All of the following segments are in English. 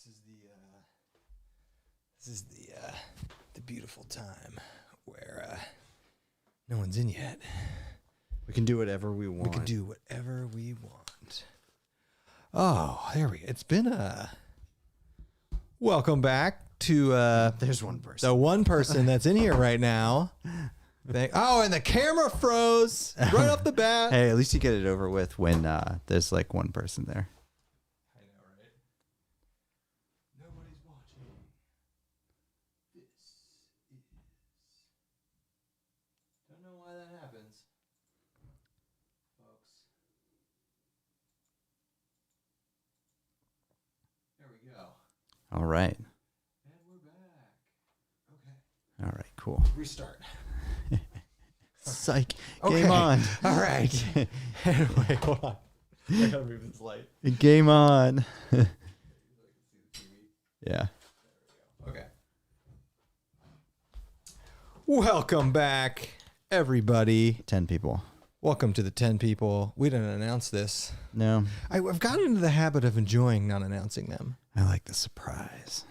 This is the beautiful time where no one's in yet. We can do whatever we want. We can do whatever we want. Oh, there we go. It's been welcome back to There's one person. the one person that's in here right now. And the camera froze right off the bat. Hey, at least you get it over with when there's like one person there. I know, right? Nobody's watching. This is... Don't know why that happens, folks. There we go. All right. And we're back. Okay. All right, cool. Restart. Psych. Okay. Game on. All right. Anyway, hold on. I gotta move this light. Game on. Yeah. Okay. Welcome back, everybody. 10 people. Welcome to the 10 people. We didn't announce this. No. I've gotten into the habit of enjoying not announcing them. I like the surprise.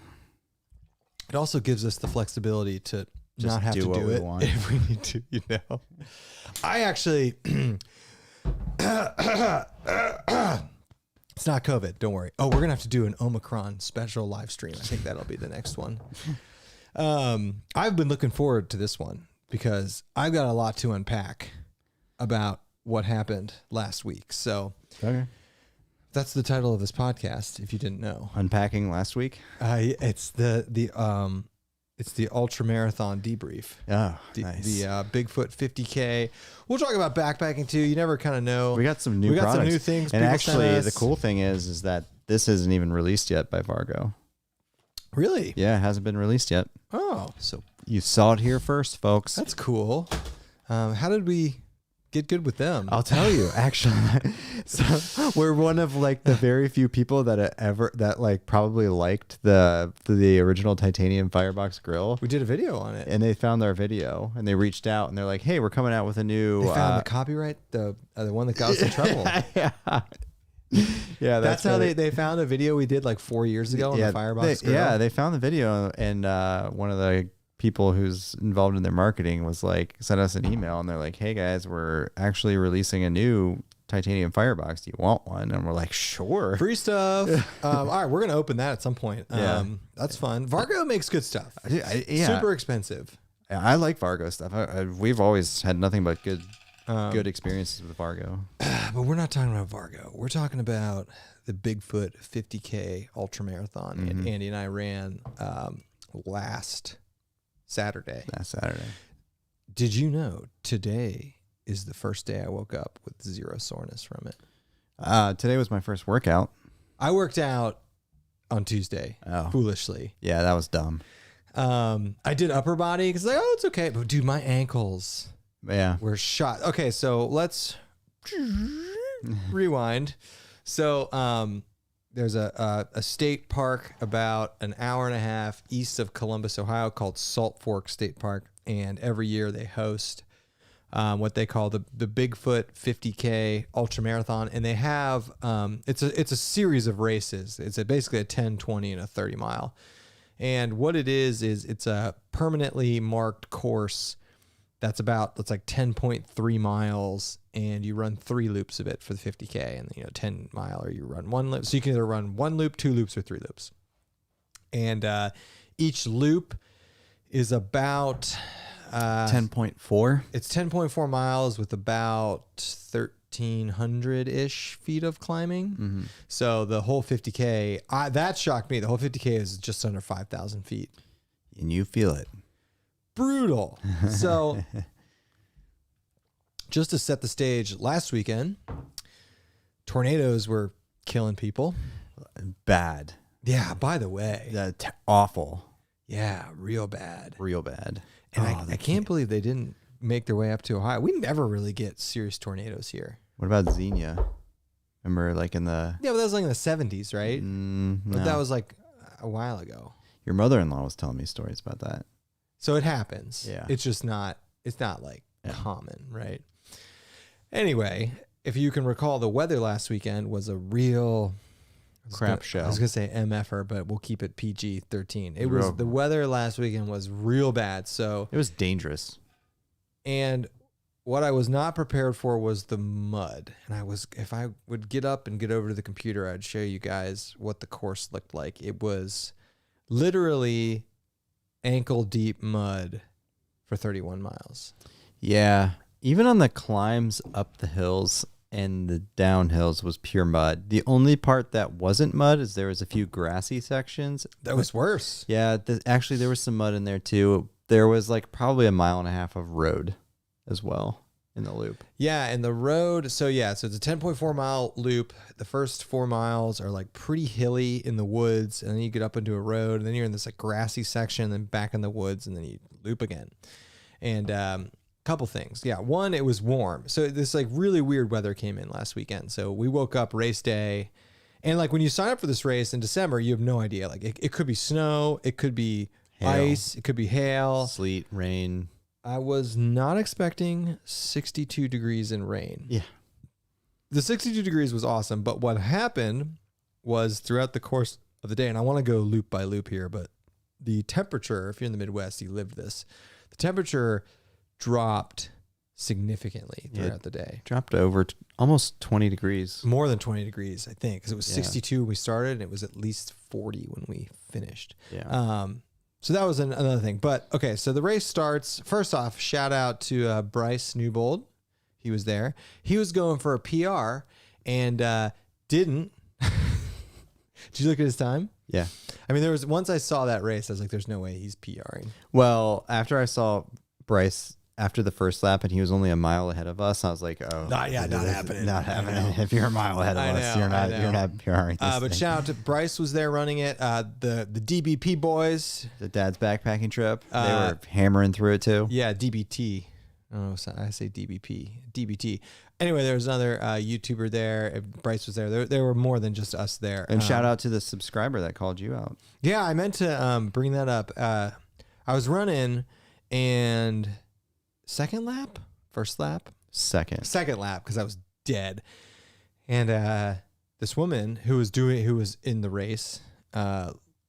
It also gives us the flexibility to Just not have do to what do we it want. if we need to, you know. I actually... It's not COVID, don't worry. Oh, we're going to have to do an Omicron special live stream. I think that'll be the next one. I've been looking forward to this one because I've got a lot to unpack about what happened last week. So Okay. that's the title of this podcast, if you didn't know. Unpacking last week. It's the ultramarathon debrief. Oh, The nice. Bigfoot 50K. We'll talk about backpacking too. You never kind of know. We got some new products. Things. And people actually, sent the us. cool thing is that this isn't even released yet by Vargo. Really? Yeah, it hasn't been released yet. Oh, So you saw it here first, folks. that's cool. How did we get good with them? I'll tell you, actually. So we're one of like the very few people that like probably liked the original titanium Firebox grill. We did a video on it. And they found our video and they reached out and they're like, "Hey, we're coming out with a new." They found the copyright, the one that got us in trouble. Yeah, That's how funny. they found a video we did like 4 years ago on the Firebox grill. Yeah, they found the video and one of the people who's involved in their marketing was like, sent us an email and they're like, "Hey guys, we're actually releasing a new titanium Firebox. Do you want one?" And we're like, "Sure." Free stuff. All right, we're gonna open that at some point. Yeah. That's fun. Vargo makes good stuff. Yeah. Super expensive. I like Vargo stuff. We've always had nothing but good experiences with Vargo. But we're not talking about Vargo. We're talking about the Bigfoot 50K ultramarathon. And Andy and I ran last Saturday. Last Saturday. Did you know today is the first day I woke up with zero soreness from it? Today was my first workout. I worked out on Tuesday, Oh. foolishly. Yeah, that was dumb. I did upper body because like, oh, it's okay. But dude, my ankles Yeah. were shot. Okay, so let's rewind. So there's a state park about an hour and a half east of Columbus, Ohio, called Salt Fork State Park, and every year they host what they call the Bigfoot 50K ultramarathon, and they have it's a series of races. It's basically a 10, 20, and a 30 mile. And what it is it's a permanently marked course that's like 10.3 miles, and you run 3 loops of it for the 50K, and 10 mile, or you run 1 loop. So you can either run 1 loop, 2 loops, or 3 loops. And each loop is about 10.4. It's 10.4 miles with about 1,300-ish feet of climbing. Mm-hmm. So the whole 50K, that shocked me. The whole 50K is just under 5,000 feet. And you feel it. Brutal. So just to set the stage, last weekend, tornadoes were killing people. Bad. Yeah, by the way. Awful. Yeah, real bad. Real bad. And I can't believe they didn't make their way up to Ohio. We never really get serious tornadoes here. What about Xenia? Remember, like in the... Yeah, but that was like in the 70s, right? No. But that was like a while ago. Your mother-in-law was telling me stories about that. So it happens. Yeah. It's just not, it's not like common, right? Anyway, if you can recall, the weather last weekend was a real crap I show. was gonna say MFer, but we'll keep it PG-13. It Real- was the weather last weekend was real bad. So It was dangerous. and what I was not prepared for was the mud. And if I would get up and get over to the computer, I'd show you guys what the course looked like. It was literally ankle deep mud for 31 miles. Yeah. Even on the climbs up the hills and the downhills was pure mud. The only part that wasn't mud is there was a few grassy sections. That was worse. Yeah. Actually, there was some mud in there too. There was like probably 1.5 miles of road as well in the loop. Yeah, and the road, so it's a 10.4 mile loop. The first 4 miles are like pretty hilly in the woods, and then you get up into a road, and then you're in this like grassy section, then back in the woods, and then you loop again. And couple things. Yeah, one, it was warm. So this like really weird weather came in last weekend. So we woke up race day, and like when you sign up for this race in December, you have no idea. Like it could be snow, it could be Hail. ice, it could be hail, Sleet, rain. I was not expecting 62 degrees and rain. Yeah. The 62 degrees was awesome, but what happened was throughout the course of the day, and I want to go loop by loop here, but the temperature, if you're in the Midwest, you lived this, the temperature dropped significantly throughout the day. Dropped over almost 20 degrees. More than 20 degrees, I think, because it was Yeah. 62 when we started, and it was at least 40 when we finished. Yeah. So that was another thing. But okay, so the race starts. First off, shout out to Bryce Newbold. He was there. He was going for a PR and didn't. Did you look at his time? Yeah. I mean, once I saw that race, I was like, there's no way he's PRing. Well, after I saw Bryce after the first lap and he was only 1 mile ahead of us, I was like, oh, Not happening. Not happening. If you're 1 mile ahead of I us, know, you're not PRing this But thing. shout out to Bryce was there running it. The DBP boys. The dad's backpacking trip, they were hammering through it too. Yeah, DBT. Oh, I say DBP. DBT. Anyway, there was another YouTuber there. Bryce was there. There were more than just us there. And shout out to the subscriber that called you out. Yeah, I meant to bring that up. I was running and second lap? First lap? Second lap because I was dead. And this woman who was in the race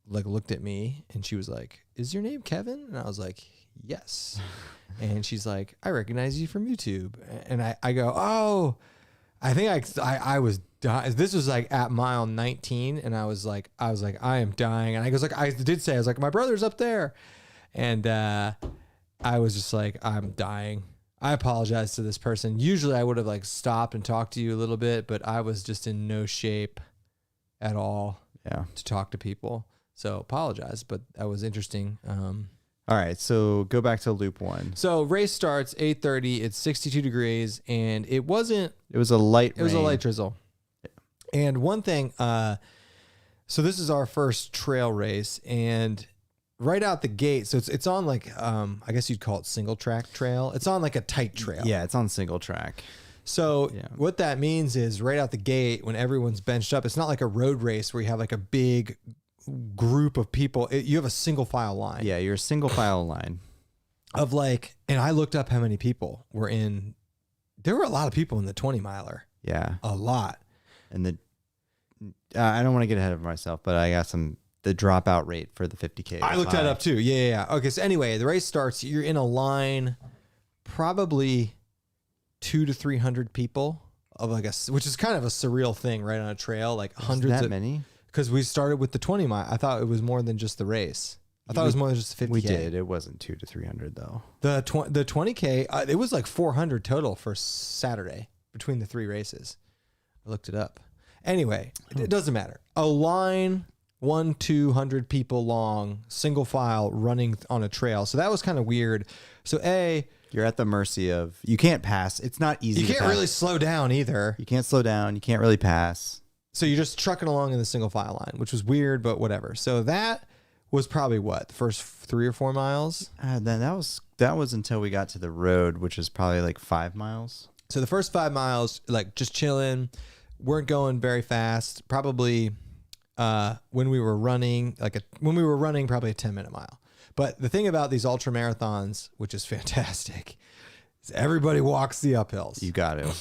looked at me and she was like, "Is your name Kevin?" And I was like, "Yes." And she's like, "I recognize you from YouTube." And I go, "Oh, I think I was dying." This was like at mile 19. And I was like, "I am dying." And I was like, "My brother's up there." And I was just like, "I'm dying." I apologize to this person. Usually I would have like stopped and talked to you a little bit, but I was just in no shape at all to talk to people. So apologize, but that was interesting. All right, so go back to loop 1. So race starts 8:30. It's 62 degrees, and it was a light drizzle. And one thing, so this is our first trail race, and right out the gate, so it's on like I guess you'd call it single track trail. It's on like a tight trail. Yeah, it's on single track. So what that means is right out the gate when everyone's benched up, it's not like a road race where you have like a big group of people. You have a single file line. Yeah, you're a single file line of like, and I looked up how many people were in. There were a lot of people in the 20 miler. Yeah, a lot. And I don't want to get ahead of myself, but I got the dropout rate for the 50K. I looked that up too. Yeah. Okay. So anyway, the race starts. You're in a line, probably 200 to 300 people of like which is kind of a surreal thing, right on a trail, like hundreds that many. Because we started with the 20 mile. I thought it was more than just the race. I thought it was more than just the 50K. We did. It wasn't 200 to 300 though. The 20K, it was like 400 total for Saturday between the 3 races. I looked it up. Anyway, it doesn't matter. A line, 200 people long, single file running on a trail. So that was kind of weird. So you're at the mercy of, you can't pass. It's not easy. You can't really slow down either. You can't slow down. You can't really pass. So you're just trucking along in the single file line, which was weird, but whatever. So that was probably the first 3 or 4 miles. Then that was until we got to the road, which is probably like 5 miles. So the first 5 miles, like just chilling, weren't going very fast. Probably when we were running, probably a 10-minute mile. But the thing about these ultra marathons, which is fantastic, is everybody walks the uphills. You got to.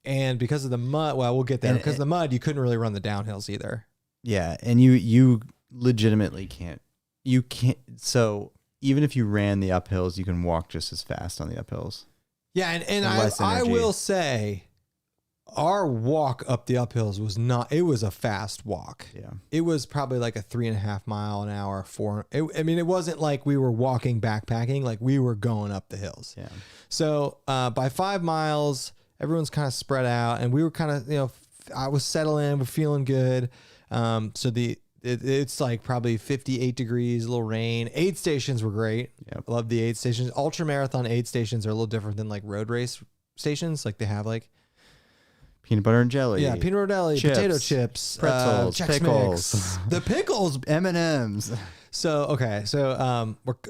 And because of the mud, well, we'll get there. Because of the mud, you couldn't really run the downhills either. Yeah, and you legitimately can't. You can't. So even if you ran the uphills, you can walk just as fast on the uphills. Yeah, and I will say, our walk up the uphills was not. It was a fast walk. Yeah, it was probably like a 3.5 mile an hour. I mean, it wasn't like we were walking backpacking. Like we were going up the hills. Yeah. So by 5 miles, everyone's kind of spread out, and we were kind of I was settling. We're feeling good. So it's like probably 58 degrees, a little rain. Aid stations were great. Yep. I love the aid stations. Ultramarathon aid stations are a little different than like road race stations. Like they have like peanut butter and jelly. peanut butter jelly, potato chips, pretzels, Chex pickles, Mix. The pickles, M&Ms. So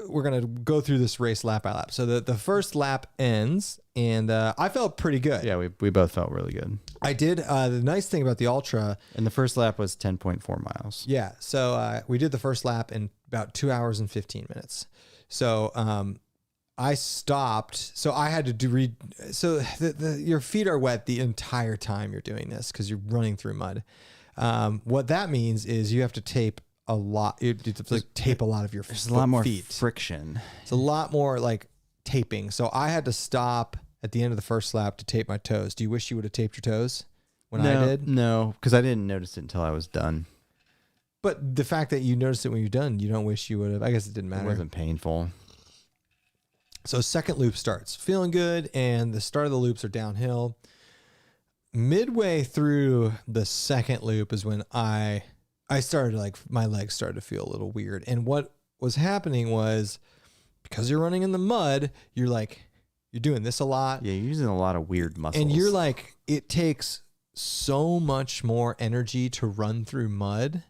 we're gonna go through this race lap by lap. So the first lap ends, and I felt pretty good. Yeah, we both felt really good. I did. The nice thing about the ultra, and the first lap was 10.4 miles. Yeah, so we did the first lap in about 2 hours and 15 minutes. So I stopped. So I had to your feet are wet the entire time you're doing this because you're running through mud. What that means is you have to tape a lot. You have to tape a lot of your feet. There's a lot more friction. It's a lot more like taping. So I had to stop at the end of the first lap to tape my toes. Do you wish you would have taped your toes when I did? No, because I didn't notice it until I was done. But the fact that you noticed it when you're done, you don't wish you would have. I guess it didn't matter. It wasn't painful. So second loop starts. Feeling good, and the start of the loops are downhill. Midway through the second loop is when I started my legs started to feel a little weird. And what was happening was because you're running in the mud, you're doing this a lot. Yeah, you're using a lot of weird muscles. And you're like, it takes so much more energy to run through mud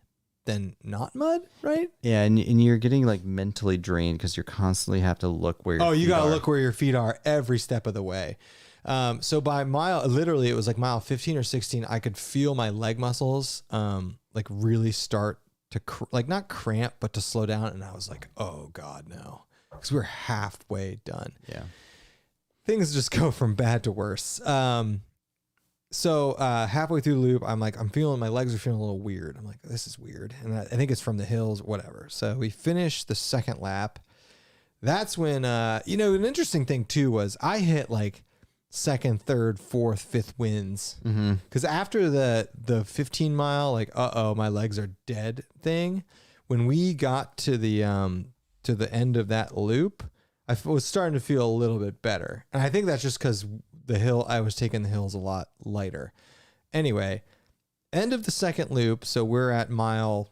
than not mud, right? Yeah, and you're getting like mentally drained because you constantly have to look where your feet are. You got to look where your feet are every step of the way. So by literally it was like mile 15 or 16, I could feel my leg muscles like really start to not cramp, but to slow down. And I was like, oh God, no. Because we're halfway done. Yeah. Things just go from bad to worse. So halfway through the loop, I'm feeling, my legs are feeling a little weird. I'm like, this is weird. And I think it's from the hills, whatever. So we finished the second lap. That's when, an interesting thing too was I hit like second, third, fourth, fifth wins. Because after the 15 mile, my legs are dead thing, when we got to the end of that loop, I was starting to feel a little bit better. And I think that's just because I was taking the hills a lot lighter. Anyway, end of the second loop. So we're at mile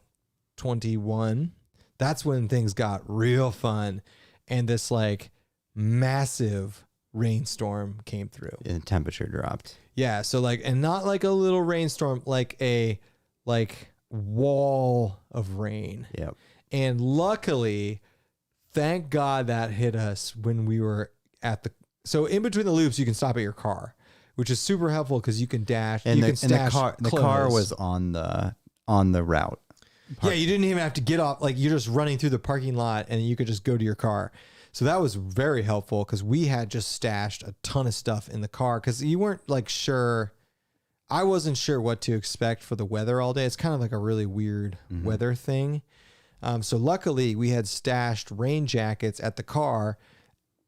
21. That's when things got real fun. And this like massive rainstorm came through. And temperature dropped. Yeah. So and not like a little rainstorm, like a wall of rain. Yep. And luckily, thank God that hit us when we were so in between the loops, you can stop at your car, which is super helpful because you can dash. And the car was on the route. Yeah, you didn't even have to get off. Like you're just running through the parking lot, and you could just go to your car. So that was very helpful because we had just stashed a ton of stuff in the car because you weren't sure. I wasn't sure what to expect for the weather all day. It's kind of like a really weird weather thing. So luckily we had stashed rain jackets at the car,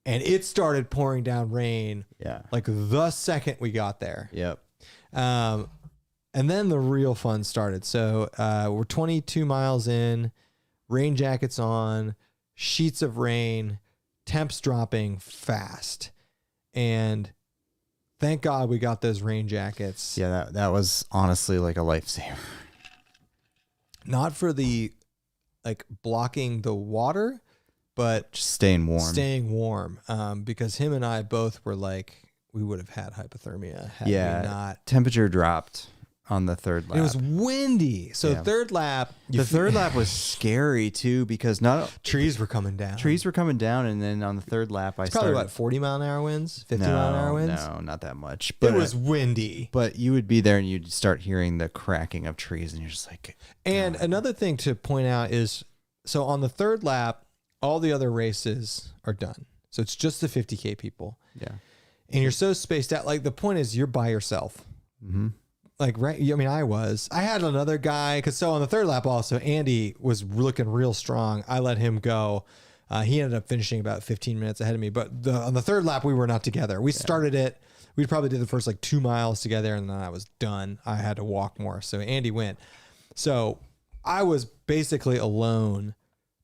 and it started pouring down rain. Yeah. Like the second we got there. Yep. And then the real fun started. So we're 22 miles in, rain jackets on, sheets of rain, temps dropping fast. And thank God we got those rain jackets. Yeah, that was honestly like a lifesaver. Not for the blocking the water, but just staying warm. Because him and I both were we would have had hypothermia had we not. Temperature dropped on the third lap. It was windy. So third lap. The third lap was scary too because trees were coming down. And then on the third lap it's probably 40 mile an hour winds, 50 mile an hour winds? No, not that much. But it was windy. But you would be there and you'd start hearing the cracking of trees and you're just like... And another thing to point out is, so on the third lap, all the other races are done. So it's just the 50K people. Yeah. And you're so spaced out. The point is you're by yourself. Mm-hmm. like, right. I mean, I had another guy. Cause so on the third lap also, Andy was looking real strong. I let him go. He ended up finishing about 15 minutes ahead of me, but on the third lap, we were not together. We started it. We probably did the first like 2 miles together, and then I was done. I had to walk more. So Andy went. So I was basically alone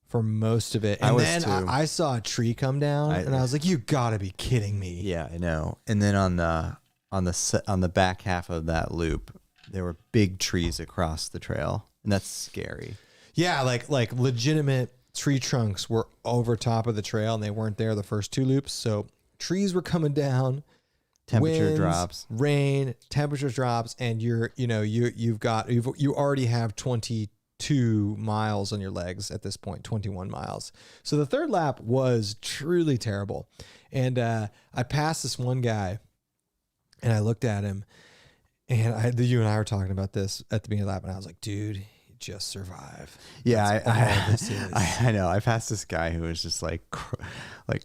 for most of it. And then I saw a tree come down, and I was like, you gotta be kidding me. Yeah, I know. And then on the back half of that loop, there were big trees across the trail, and that's scary. Yeah, like legitimate tree trunks were over top of the trail, and they weren't there the first 2 loops. So trees were coming down. Temperature winds, drops, rain, temperature drops, and you already have 22 miles on your legs at this point, 21 miles. So the third lap was truly terrible. And I passed this one guy, and I looked at him, and you and I were talking about this at the beginning of the lap, and I was like, dude, just survive. Yeah, I know. I passed this guy who was just like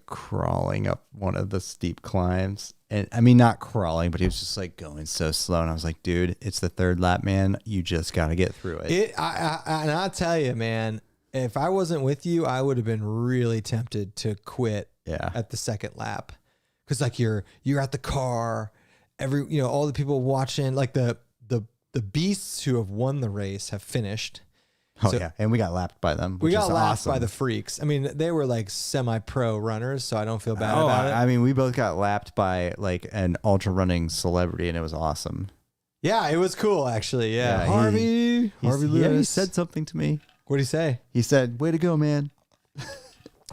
crawling up one of the steep climbs. And I mean, not crawling, but he was just like going so slow. And I was like, dude, it's the third lap, man. You just got to get through it. And I'll tell you, man, if I wasn't with you, I would have been really tempted to quit at the second lap. Cause like you're at the car, all the people watching, like the beasts who have won the race have finished. Oh, yeah. And we got lapped by them. We got lapped by the freaks. I mean, they were like semi-pro runners, so I don't feel bad about it. I mean, we both got lapped by like an ultra running celebrity, and it was awesome. Yeah, it was cool, actually. Yeah. Harvey Lewis. Yeah, he said something to me. What did he say? He said, way to go, man.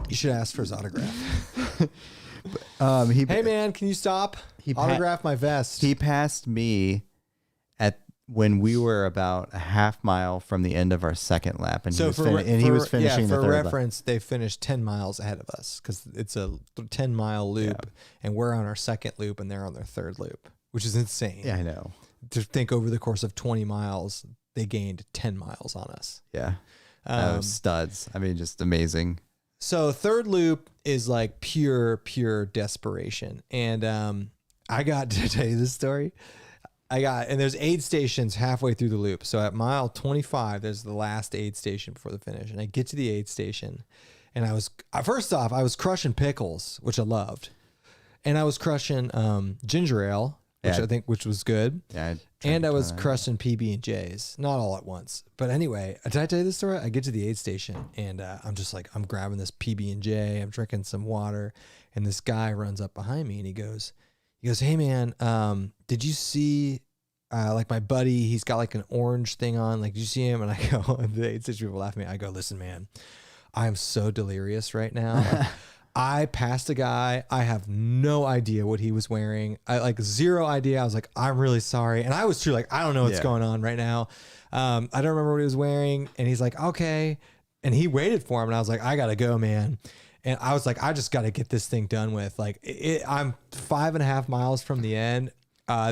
You should ask for his autograph. Hey, man, can you stop? Autograph my vest. He passed me when we were about a half mile from the end of our second lap, and he was finishing the third lap. For reference, they finished 10 miles ahead of us because it's a 10-mile loop, and we're on our second loop, and they're on their third loop, which is insane. Yeah, I know. To think over the course of 20 miles, they gained 10 miles on us. Yeah. Studs. I mean, just amazing. So third loop is like pure desperation. And I got to tell you this story. And there's aid stations halfway through the loop. So at mile 25, there's the last aid station before the finish. And I get to the aid station, and I was crushing pickles, which I loved. And I was crushing ginger ale, which was good. Yeah. And I was crushing PB&Js, not all at once. But anyway, did I tell you this story? I get to the aid station, and I'm just like, I'm grabbing this PB&J, I'm drinking some water, and this guy runs up behind me, and he goes, hey man, did you see like my buddy, he's got like an orange thing on, like, did you see him? And I go, the aid station people laugh at me. I go, listen, man, I'm so delirious right now. Like, I passed a guy. I have no idea what he was wearing. I like zero idea. I was like, I'm really sorry. And I was true. Like, I don't know what's going on right now. I don't remember what he was wearing. And he's like, okay. And he waited for him. And I was like, I got to go, man. And I was like, I just got to get this thing done with. Like, I'm 5.5 miles from the end.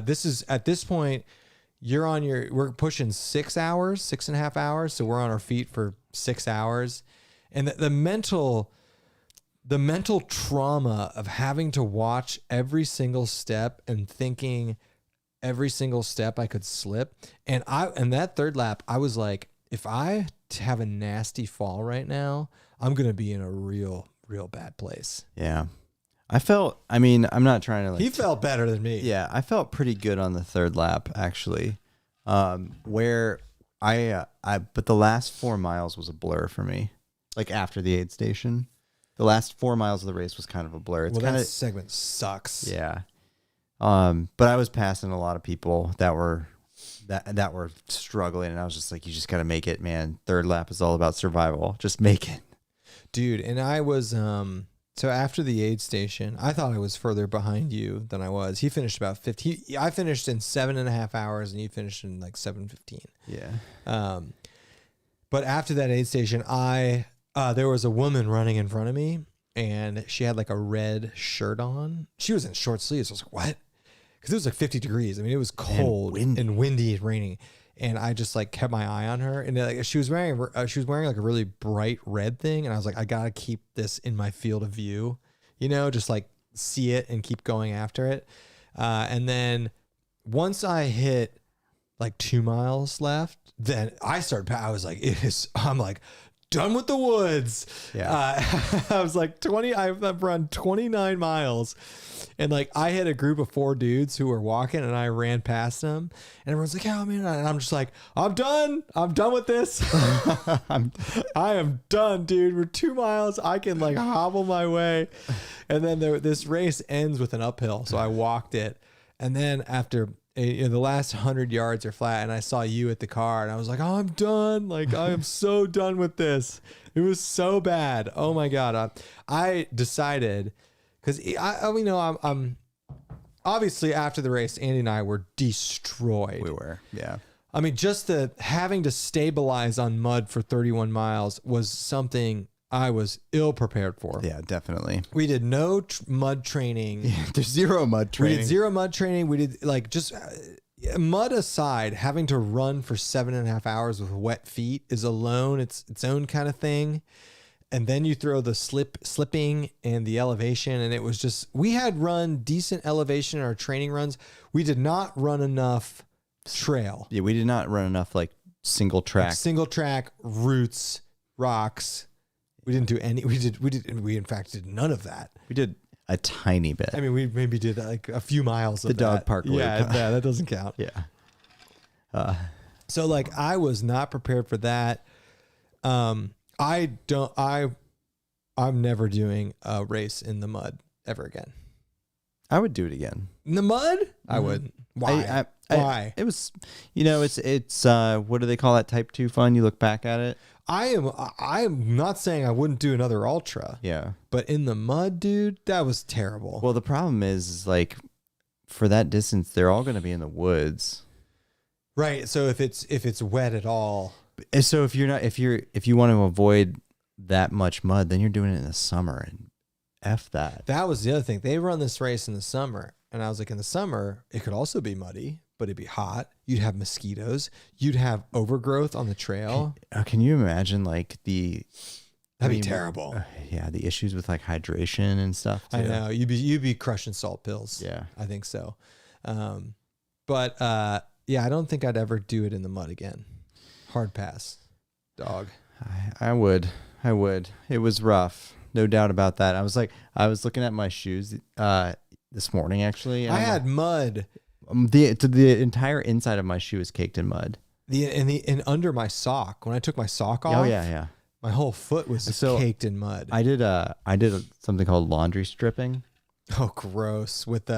This is at this point, we're pushing 6.5 hours. So we're on our feet for 6 hours. And the mental trauma of having to watch every single step and thinking every single step I could slip. And that third lap, I was like, if I have a nasty fall right now, I'm going to be in a real bad place. Yeah. I'm not trying to he felt better than me. Yeah. I felt pretty good on the third lap, actually. But the last 4 miles was a blur for me. Like after the aid station, the last 4 miles of the race was kind of a blur. That segment sucks. Yeah. But I was passing a lot of people that were struggling, and I was just like, you just got to make it, man. Third lap is all about survival. Just make it. Dude, and I was so after the aid station, I thought I was further behind you than I was. He finished about 50. I finished in 7.5 hours, and you finished in like 7:15. Yeah. But after that aid station, there was a woman running in front of me, and she had like a red shirt on. She was in short sleeves. I was like, what? Because it was like 50 degrees. I mean, it was cold and windy and raining. And I just like kept my eye on her, and like she was wearing like a really bright red thing, and I was like, I gotta keep this in my field of view, just like see it and keep going after it. And then once I hit like 2 miles left, then I was like, I'm like, done with the woods. Yeah. I was like I've run 29 miles, and like I had a group of 4 dudes who were walking, and I ran past them, and everyone's like, oh man, and I'm just like, I'm done with this. I am done, dude. We're 2 miles. I can like hobble my way. And then this race ends with an uphill. So I walked it. And then after the last 100 yards are flat, and I saw you at the car, and I was like, oh, I'm done. Like, I am so done with this. It was so bad. Oh my God. I decided, because I'm obviously after the race, Andy and I were destroyed. We were. Yeah. I mean, just the having to stabilize on mud for 31 miles was something I was ill prepared for. Yeah, definitely. We did no mud training. Yeah, there's zero mud training. We did zero mud training. We did like just mud aside, having to run for 7.5 hours with wet feet is alone its own kind of thing. And then you throw the slipping and the elevation. And it was just, we had run decent elevation in our training runs. We did not run enough trail. Yeah, we did not run enough like single track. Like single track, roots, rocks. We didn't do any, we in fact did none of that. We did a tiny bit. I mean, we maybe did like a few miles of the dog park loop. Yeah, that doesn't count. Yeah. So like I was not prepared for that. I'm never doing a race in the mud ever again. I would do it again. In the mud? Mm-hmm. I wouldn't. Why? Why? It was, it's what do they call that, type 2 fun? You look back at it. I am not saying I wouldn't do another ultra. Yeah. But in the mud, dude, that was terrible. Well, the problem is like for that distance, they're all going to be in the woods. Right. So if it's wet at all. So if you want to avoid that much mud, then you're doing it in the summer, and F that. That was the other thing. They run this race in the summer, and I was like, in the summer, it could also be muddy, but it'd be hot. You'd have mosquitoes. You'd have overgrowth on the trail. Can you imagine like that'd be terrible. Yeah, the issues with like hydration and stuff too. I know. You'd be crushing salt pills. Yeah, I think so. But yeah, I don't think I'd ever do it in the mud again. Hard pass, dog. I would. It was rough, no doubt about that. I was looking at my shoes this morning actually. And I had mud. The entire inside of my shoe is caked in mud. And under my sock, when I took my sock off. Oh yeah. My whole foot was caked in mud. I did something called laundry stripping. Oh, gross! With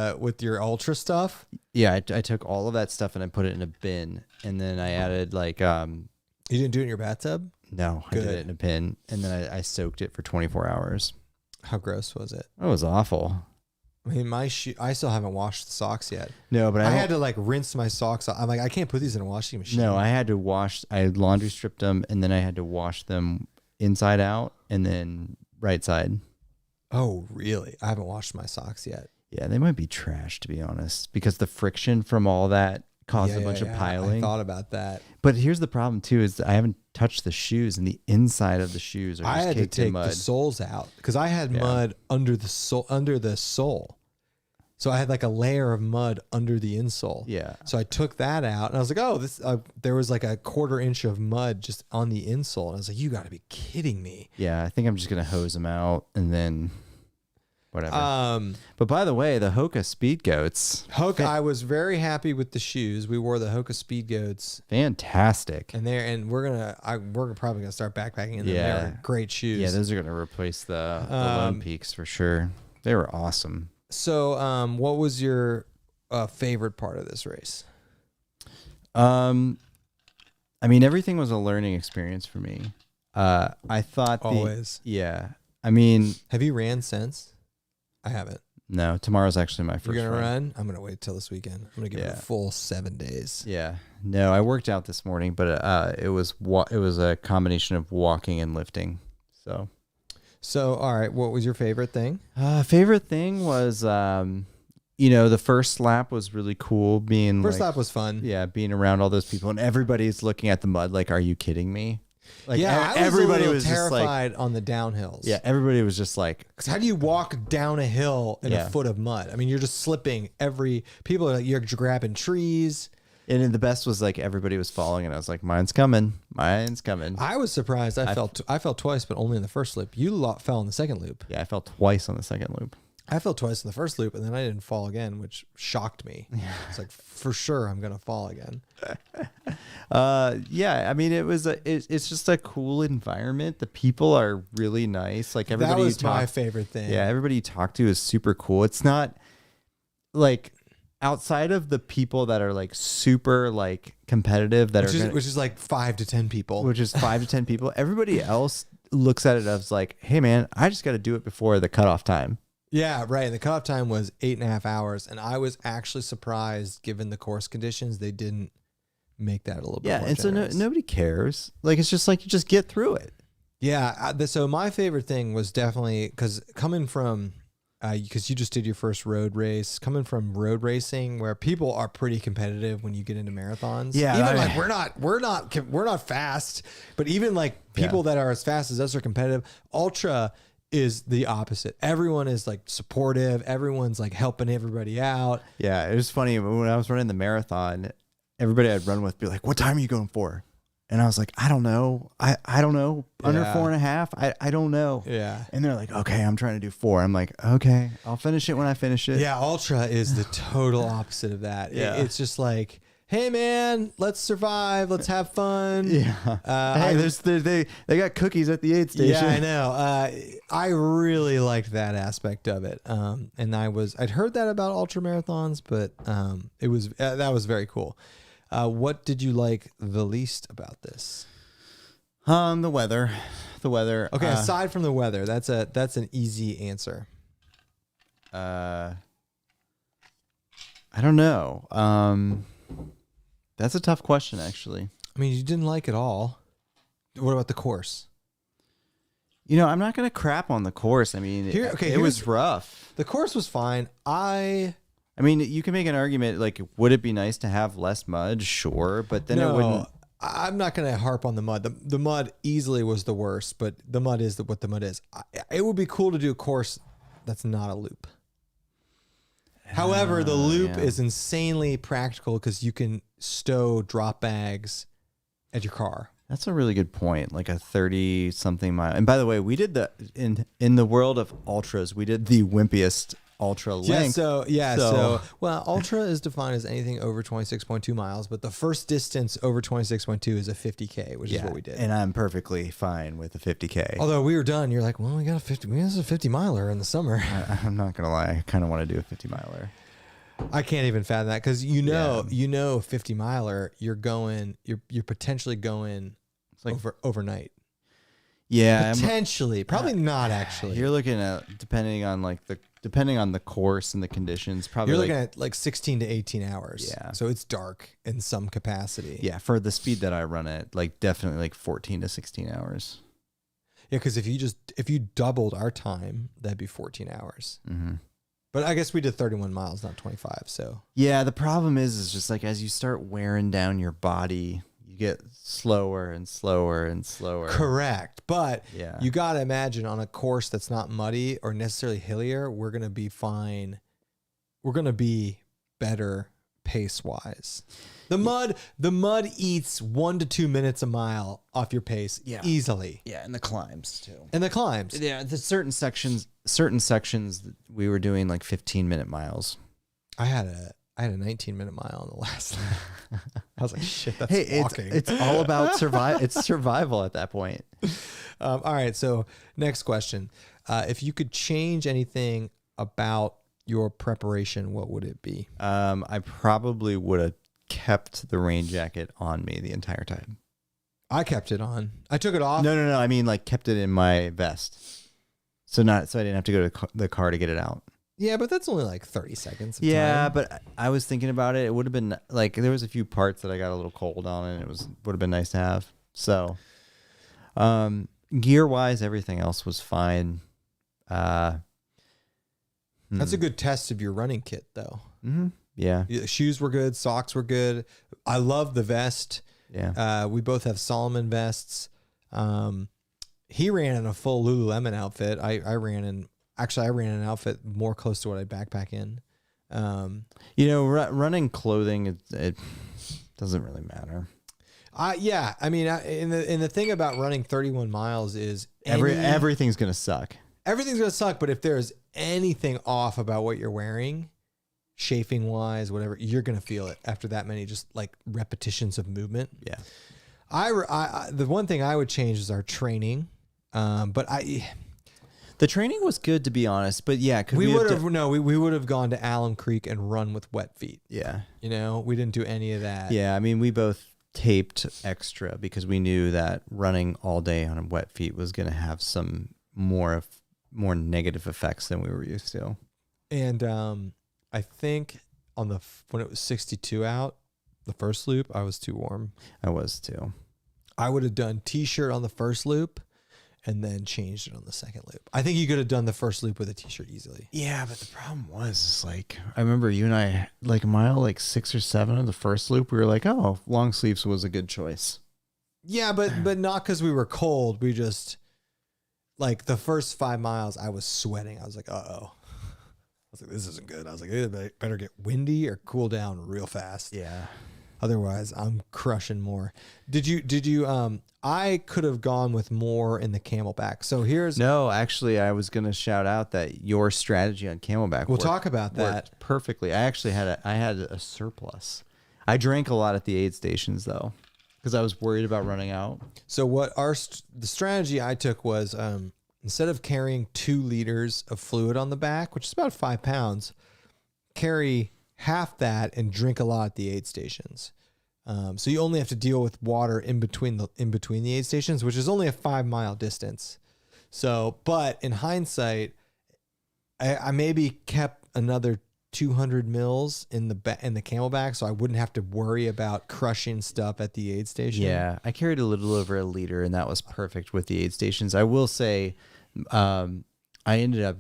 your ultra stuff. Yeah, I took all of that stuff and I put it in a bin, and then I added like You didn't do it in your bathtub? No, Good. I did it in a bin, and then I soaked it for 24 hours. How gross was it? It was awful. I mean, I still haven't washed the socks yet. No, but I had to like rinse my socks off. I'm like, I can't put these in a washing machine. No, I had laundry stripped them, and then I had to wash them inside out and then right side. Oh, really? I haven't washed my socks yet. Yeah, they might be trash, to be honest, because the friction from all that caused a bunch of piling. I thought about that. But here's the problem too: is I haven't touched the shoes, and the inside of the shoes are just I had to caked in take mud. the soles out because I had mud under the sole. So I had like a layer of mud under the insole. Yeah. So I took that out, and I was like, "Oh, this." There was like a 1/4 inch of mud just on the insole, and I was like, "You got to be kidding me!" Yeah, I think I'm just gonna hose them out and then whatever. But by the way, the Hoka Speed Goats. I was very happy with the shoes. We wore the Hoka Speed Goats. Fantastic. And we're probably gonna start backpacking in them. Yeah. They're great shoes. Yeah, those are gonna replace the Lone Peaks for sure. They were awesome. So, what was your favorite part of this race? I mean, everything was a learning experience for me. I thought always. Yeah. I mean, have you ran since? I haven't. No, tomorrow's actually my first. You're gonna run? I'm gonna wait till this weekend. I'm gonna give it a full 7 days. Yeah. No, I worked out this morning, but it was a combination of walking and lifting. So all right, what was your favorite thing? Favorite thing was, the first lap was really cool. First lap was fun. Yeah, being around all those people and everybody's looking at the mud like, "Are you kidding me?" Like, yeah, everybody was terrified on the downhills. Yeah, everybody was just like, because how do you walk down a hill in a foot of mud? I mean, you're just slipping. People are like, you're grabbing trees. And then the best was like everybody was following, and I was like, "Mine's coming, mine's coming." I was surprised. I fell twice, but only in the first loop. You fell in the second loop. Yeah, I fell twice on the second loop. I fell twice in the first loop, and then I didn't fall again, which shocked me. It's like, for sure I'm gonna fall again. Yeah, I mean, it's just a cool environment. The people are really nice. Like everybody, that was my favorite thing. Yeah, everybody you talk to is super cool. It's not like outside of the people that are like super like competitive which is like 5 to 10 people. Which is 5 to 10 people. Everybody else looks at it as like, hey man, I just got to do it before the cutoff time. Yeah, right. And the cutoff time was 8.5 hours, and I was actually surprised, given the course conditions, they didn't make that a little bit. Yeah, more and generous. So nobody cares. Like it's just like you just get through it. Yeah. So my favorite thing was definitely because coming from, because you just did your first road race, coming from road racing where people are pretty competitive when you get into marathons. Yeah, even like we're not fast, but even like people that are as fast as us are competitive. Ultra is the opposite. Everyone is like supportive. Everyone's like helping everybody out. Yeah, it was funny when I was running the marathon. Everybody I'd run with be like, "What time are you going for?" And I was like, "I don't know. I don't know. Under 4.5. I don't know." Yeah. And they're like, "Okay, I'm trying to do 4." I'm like, "Okay, I'll finish it when I finish it." Yeah, ultra is the total opposite of that. Yeah. It's just like, hey man, let's survive. Let's have fun. Yeah. Hey, they got cookies at the aid station. Yeah, I know. I really liked that aspect of it. And I'd heard that about ultra marathons, but that was very cool. What did you like the least about this? The weather. Okay, aside from the weather, that's an easy answer. I don't know. That's a tough question, actually. I mean, you didn't like it all. What about the course? You know, I'm not going to crap on the course. I mean, it was rough. The course was fine. I mean, you can make an argument, like, would it be nice to have less mud? Sure, but then it wouldn't. I'm not going to harp on the mud. The mud easily was the worst, but the mud is what the mud is. It would be cool to do a course that's not a loop. However, the loop is insanely practical because you can stow drop bags at your car. That's a really good point. Like a 30-something mile. And by the way, we did in the world of ultras, we did the wimpiest ultra length. So ultra is defined as anything over 26.2 miles, but the first distance over 26.2 is a 50K, which is what we did. And I'm perfectly fine with a 50K. Although we were done, you're like, well, we got a 50. This is a 50 miler in the summer. I'm not gonna lie, I kind of want to do a 50 miler. I can't even fathom that because 50 miler, you're potentially going like overnight. Yeah, potentially, probably not actually. You're looking at depending on the course and the conditions. Probably you're looking at like 16 to 18 hours. Yeah, so it's dark in some capacity. Yeah, for the speed that I run at, like definitely like 14 to 16 hours. Yeah, because if you doubled our time, that'd be 14 hours. Mm-hmm. But I guess we did 31 miles, not 25. So yeah, the problem is just like as you start wearing down your body, you get slower and slower and slower. Correct. But you got to imagine on a course that's not muddy or necessarily hillier, we're going to be fine. We're going to be better pace wise. The mud eats 1 to 2 minutes a mile off your pace easily. Yeah, and the climbs too. Yeah, the certain sections we were doing like 15-minute miles. I had a 19-minute mile on the last lap. I was like, shit, that's walking. It's all about survival. It's survival at that point. All right, so next question. If you could change anything about your preparation, what would it be? I probably would have kept the rain jacket on me the entire time. I kept it on. I took it off. No. I mean, like kept it in my vest, so I didn't have to go to the car to get it out. Yeah, but that's only like 30 seconds. Of time. But I was thinking about it. It would have been like there was a few parts that I got a little cold on, and would have been nice to have. So, gear wise, everything else was fine. That's a good test of your running kit, though. Mm-hmm. Yeah. Shoes were good. Socks were good. I love the vest. Yeah. We both have Solomon vests. He ran in a full Lululemon outfit. I ran in an outfit more close to what I backpack in. You know, running clothing, it doesn't really matter. Yeah. I mean, and the thing about running 31 miles is everything's going to suck. Everything's going to suck. But if there's anything off about what you're wearing, chafing wise, whatever, you're going to feel it after that many just like repetitions of movement. Yeah. The one thing I would change is our training. The training was good, to be honest, but yeah, we would have gone to Alum Creek and run with wet feet. Yeah. You know, we didn't do any of that. Yeah. I mean, we both taped extra because we knew that running all day on wet feet was going to have some more negative effects than we were used to. And I think when it was 62 out, the first loop, I was too warm. I was too. I would have done t-shirt on the first loop and then changed it on the second loop. I think you could have done the first loop with a t-shirt easily. Yeah, but the problem was like, I remember you and I, like mile 6 or 7 of the first loop, we were like, oh, long sleeves was a good choice. Yeah, but not because we were cold. We just, like, the first 5 miles, I was sweating. I was like, uh-oh. I was like, this isn't good. I was like, it better get windy or cool down real fast. Yeah. Otherwise, I'm crushing more. Did you, I could have gone with more in the Camelback. So No, actually, I was going to shout out that your strategy on Camelback We'll talk about that. Perfectly. I actually had a surplus. I drank a lot at the aid stations, though, because I was worried about running out. So the strategy I took was, instead of carrying 2 liters of fluid on the back, which is about 5 pounds, carry half that and drink a lot at the aid stations. So you only have to deal with water in between the aid stations, which is only a 5 mile distance. So, but in hindsight, I maybe kept another 200 mils in the Camelback, so I wouldn't have to worry about crushing stuff at the aid station. Yeah, I carried a little over a liter, and that was perfect with the aid stations. I will say, I ended up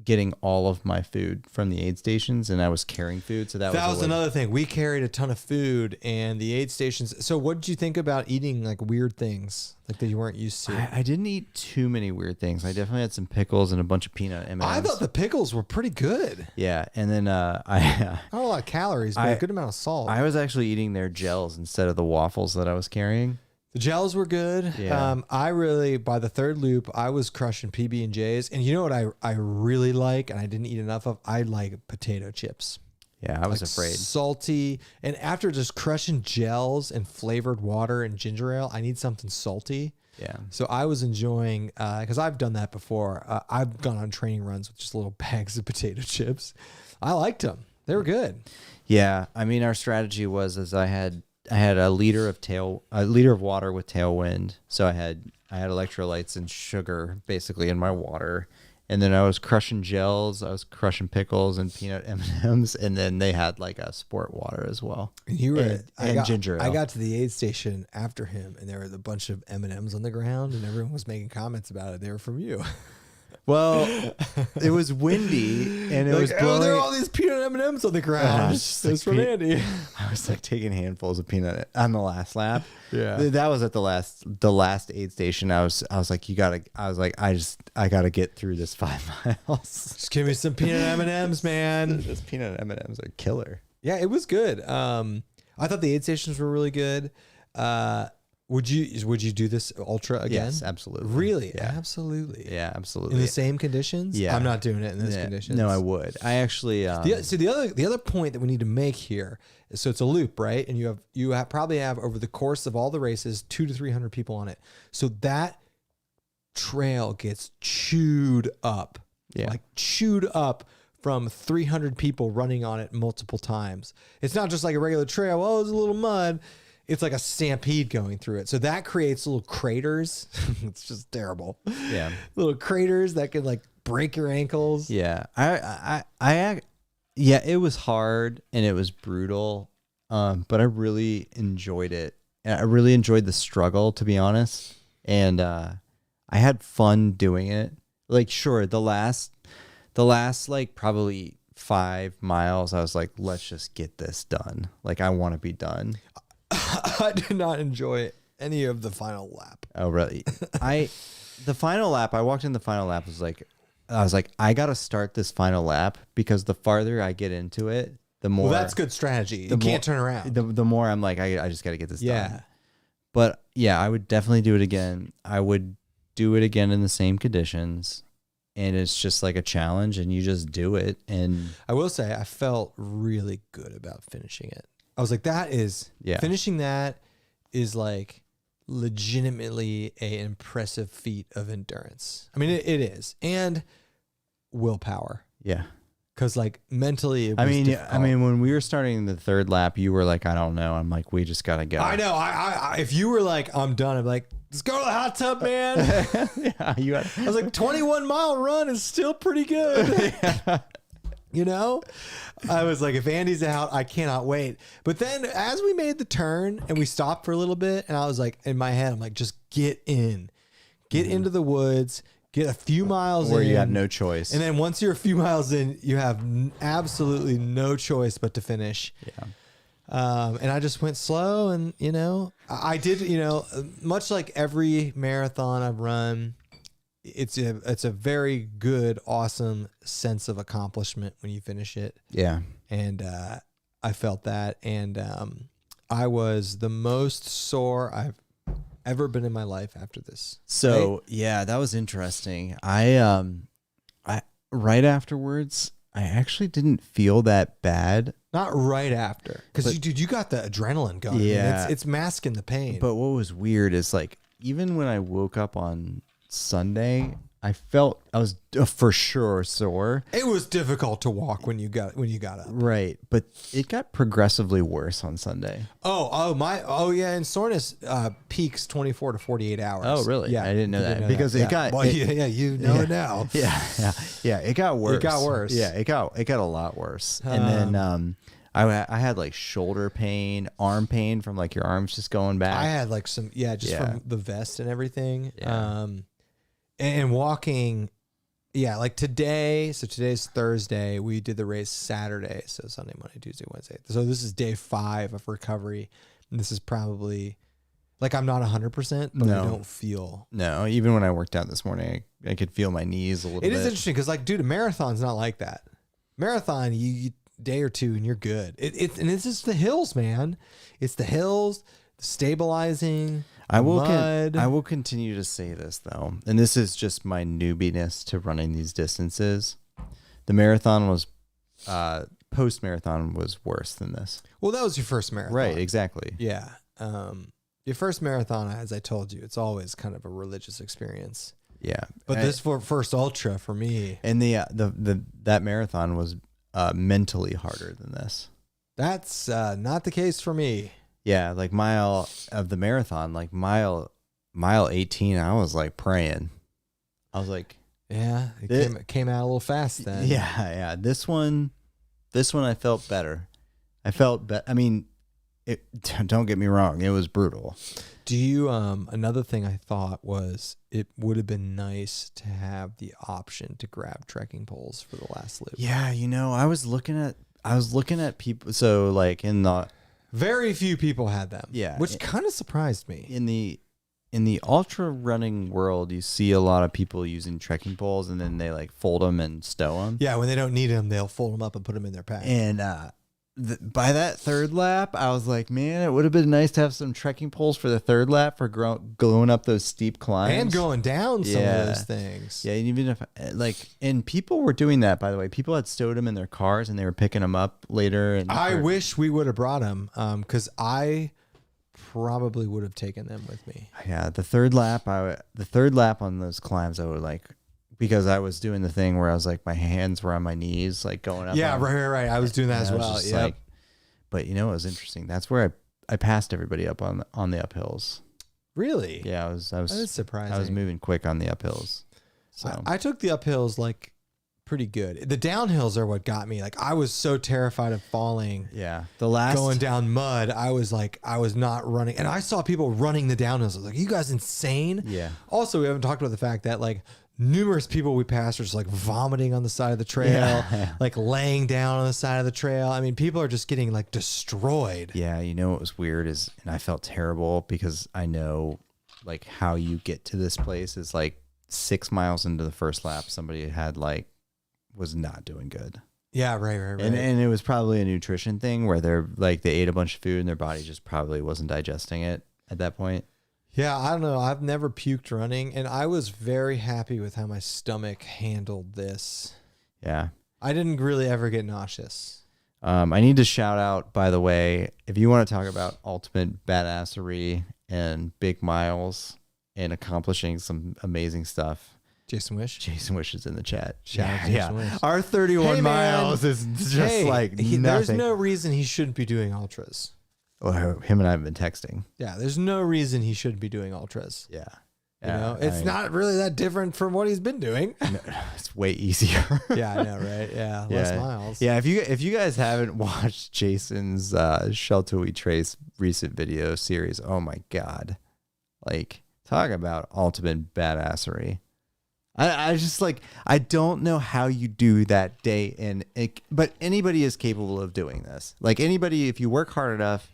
getting all of my food from the aid stations, and I was carrying food, so that was another thing. We carried a ton of food, and the aid stations. So what did you think about eating like weird things like that you weren't used to? I didn't eat too many weird things. I definitely had some pickles and a bunch of peanut M&Ms. I thought the pickles were pretty good. Yeah, and then not a lot of calories, but a good amount of salt. I was actually eating their gels instead of the waffles that I was carrying. The gels were good. Yeah. I really, by the third loop, I was crushing PB&Js. And you know what I really like, and I didn't eat enough of? I like potato chips. Yeah, I was afraid. Salty. And after just crushing gels and flavored water and ginger ale, I need something salty. Yeah. So I was enjoying, because I've done that before. I've gone on training runs with just little bags of potato chips. I liked them. They were good. Yeah. I mean, our strategy was I had a liter of water with Tailwind. So I had electrolytes and sugar basically in my water. And then I was crushing gels, I was crushing pickles and peanut M&Ms, and then they had like a sport water as well. And ginger ale. I got to the aid station after him, and there were a bunch of M&Ms on the ground, and everyone was making comments about it. They were from you. Well, it was windy, and it was blowing. There were all these peanut M&Ms on the ground. It was from Andy. I was like taking handfuls of peanut on the last lap. Yeah, that was at the last aid station. I was like, I gotta get through this 5 miles. Just give me some peanut M&Ms, man. Those peanut M&Ms are killer. Yeah, it was good. I thought the aid stations were really good. Would you do this ultra again? Yes, absolutely. Really? Yeah. Absolutely. Yeah, absolutely. In the same conditions? Yeah. I'm not doing it in those conditions. No, I would. I actually. The other point that we need to make here is, so it's a loop, right? And you probably have over the course of all the races 200 to 300 people on it. So that trail gets chewed up. Yeah. Like chewed up from 300 people running on it multiple times. It's not just like a regular trail. Oh, there's a little mud. It's like a stampede going through it. So that creates little craters. It's just terrible. Yeah. Little craters that can like break your ankles. Yeah. Yeah, it was hard and it was brutal. But I really enjoyed it. And I really enjoyed the struggle, to be honest. And I had fun doing it. Like, sure, the last like probably 5 miles, I was like, let's just get this done. Like, I want to be done. I did not enjoy any of the final lap. Oh, really? The final lap, I walked in the final lap, was like, I was like, I got to start this final lap because the farther I get into it, the more. Well, that's good strategy. You can't turn around. The more I'm like, I just got to get this Yeah. done. But yeah, I would definitely do it again. I would do it again in the same conditions. And it's just like a challenge and you just do it. And I will say I felt really good about finishing it. I was like, finishing that is like legitimately an impressive feat of endurance. I mean, it is. And willpower. Yeah. Because like mentally, it was difficult. I mean, when we were starting the third lap, you were like, I don't know. I'm like, we just got to go. I know. I if you were like, I'm done, I'm like, let's go to the hot tub, man. Yeah, I was like, 21-mile run is still pretty good. You know, I was like, if Andy's out, I cannot wait. But then as we made the turn and we stopped for a little bit, and I was like, in my head, I'm like, just get into the woods, get a few miles where in. you have no choice. And then once you're a few miles in, you have absolutely no choice but to finish. Yeah. And I just went slow, and I did, much like every marathon I've run, it's a very good, awesome sense of accomplishment when you finish it. Yeah. And I felt that, and I was the most sore I've ever been in my life after this. So yeah, that was interesting. I right afterwards, I actually didn't feel that bad. Not right after, because you got the adrenaline going. Yeah, I mean, it's masking the pain. But what was weird is like even when I woke up on Sunday, I felt I was for sure sore. It was difficult to walk when you got up. Right, but it got progressively worse on Sunday. Yeah, and soreness peaks 24 to 48 hours. Oh, really? Yeah, I didn't know that because it got. Well, you know it now. Yeah. It got worse. It got worse. Yeah, it got a lot worse. And then I had like shoulder pain, arm pain from like your arms just going back. I had like some from the vest and everything. Yeah. And walking, like today. So today's Thursday. We did the race Saturday. So Sunday, Monday, Tuesday, Wednesday. So this is day 5 of recovery. And this is probably like I'm not 100%, but I don't feel. No, even when I worked out this morning, I could feel my knees a little bit. It is interesting because like, dude, a marathon's not like that. Marathon, you day or two and you're good. And it's just the hills, man. It's the hills, the stabilizing. I will continue to say this though, and this is just my newbiness to running these distances. The marathon was, post marathon was worse than this. Well, that was your first marathon, right? Exactly. Yeah. Your first marathon, as I told you, it's always kind of a religious experience. Yeah, but this first ultra for me, and that marathon was mentally harder than this. That's not the case for me. Yeah, like mile of the marathon, like mile 18, I was like praying. I was like, yeah, it came out a little fast then. Yeah. This one I felt better. I mean, don't get me wrong, it was brutal. Do you another thing I thought was it would have been nice to have the option to grab trekking poles for the last loop. Yeah, I was looking at people, so like in the very few people had them. Yeah. Which kind of surprised me. In the ultra running world, you see a lot of people using trekking poles and then they like fold them and stow them. Yeah, when they don't need them, they'll fold them up and put them in their pack. And by that third lap, I was like, man, it would have been nice to have some trekking poles for the third lap for going up those steep climbs. And going down some of those things. Yeah, and even if and people were doing that, by the way. People had stowed them in their cars and they were picking them up later. And I wish we would have brought them because I probably would have taken them with me. Yeah, the third lap on those climbs, I would like, because I was doing the thing where I was like, my hands were on my knees, like going up. Yeah, right. I was doing that as well. Yeah. Like, but it was interesting. That's where I passed everybody up on the uphills. Really? Yeah, I was. That is surprising. I was moving quick on the uphills. So I took the uphills like pretty good. The downhills are what got me. Like I was so terrified of falling. Yeah, going down mud. I was not running, and I saw people running the downhills. I was like, "You guys insane?" Yeah. Also, we haven't talked about the fact that like numerous people we passed are just like vomiting on the side of the trail, like laying down on the side of the trail. I mean, people are just getting like destroyed. Yeah, what was weird is, and I felt terrible because I know like how you get to this place is like 6 miles into the first lap, somebody had like was not doing good. Yeah, right. And it was probably a nutrition thing where they're like they ate a bunch of food and their body just probably wasn't digesting it at that point. Yeah, I don't know. I've never puked running, and I was very happy with how my stomach handled this. Yeah. I didn't really ever get nauseous. I need to shout out, by the way, if you want to talk about ultimate badassery and big miles and accomplishing some amazing stuff, Jason Wish. Jason Wish is in the chat. Shout out Jason Wish. Our 31 Hey, miles is just like nothing. There's no reason he shouldn't be doing ultras. Well, him and I have been texting. Yeah, there's no reason he shouldn't be doing ultras. Yeah. You know, it's not really that different from what he's been doing. No, it's way easier. Yeah, I know, right? Yeah, less miles. Yeah, if you guys haven't watched Jason's Shell Till We Trace recent video series, oh my God. Like, talk about ultimate badassery. I just like, I don't know how you do that day in, but anybody is capable of doing this. Like anybody, if you work hard enough,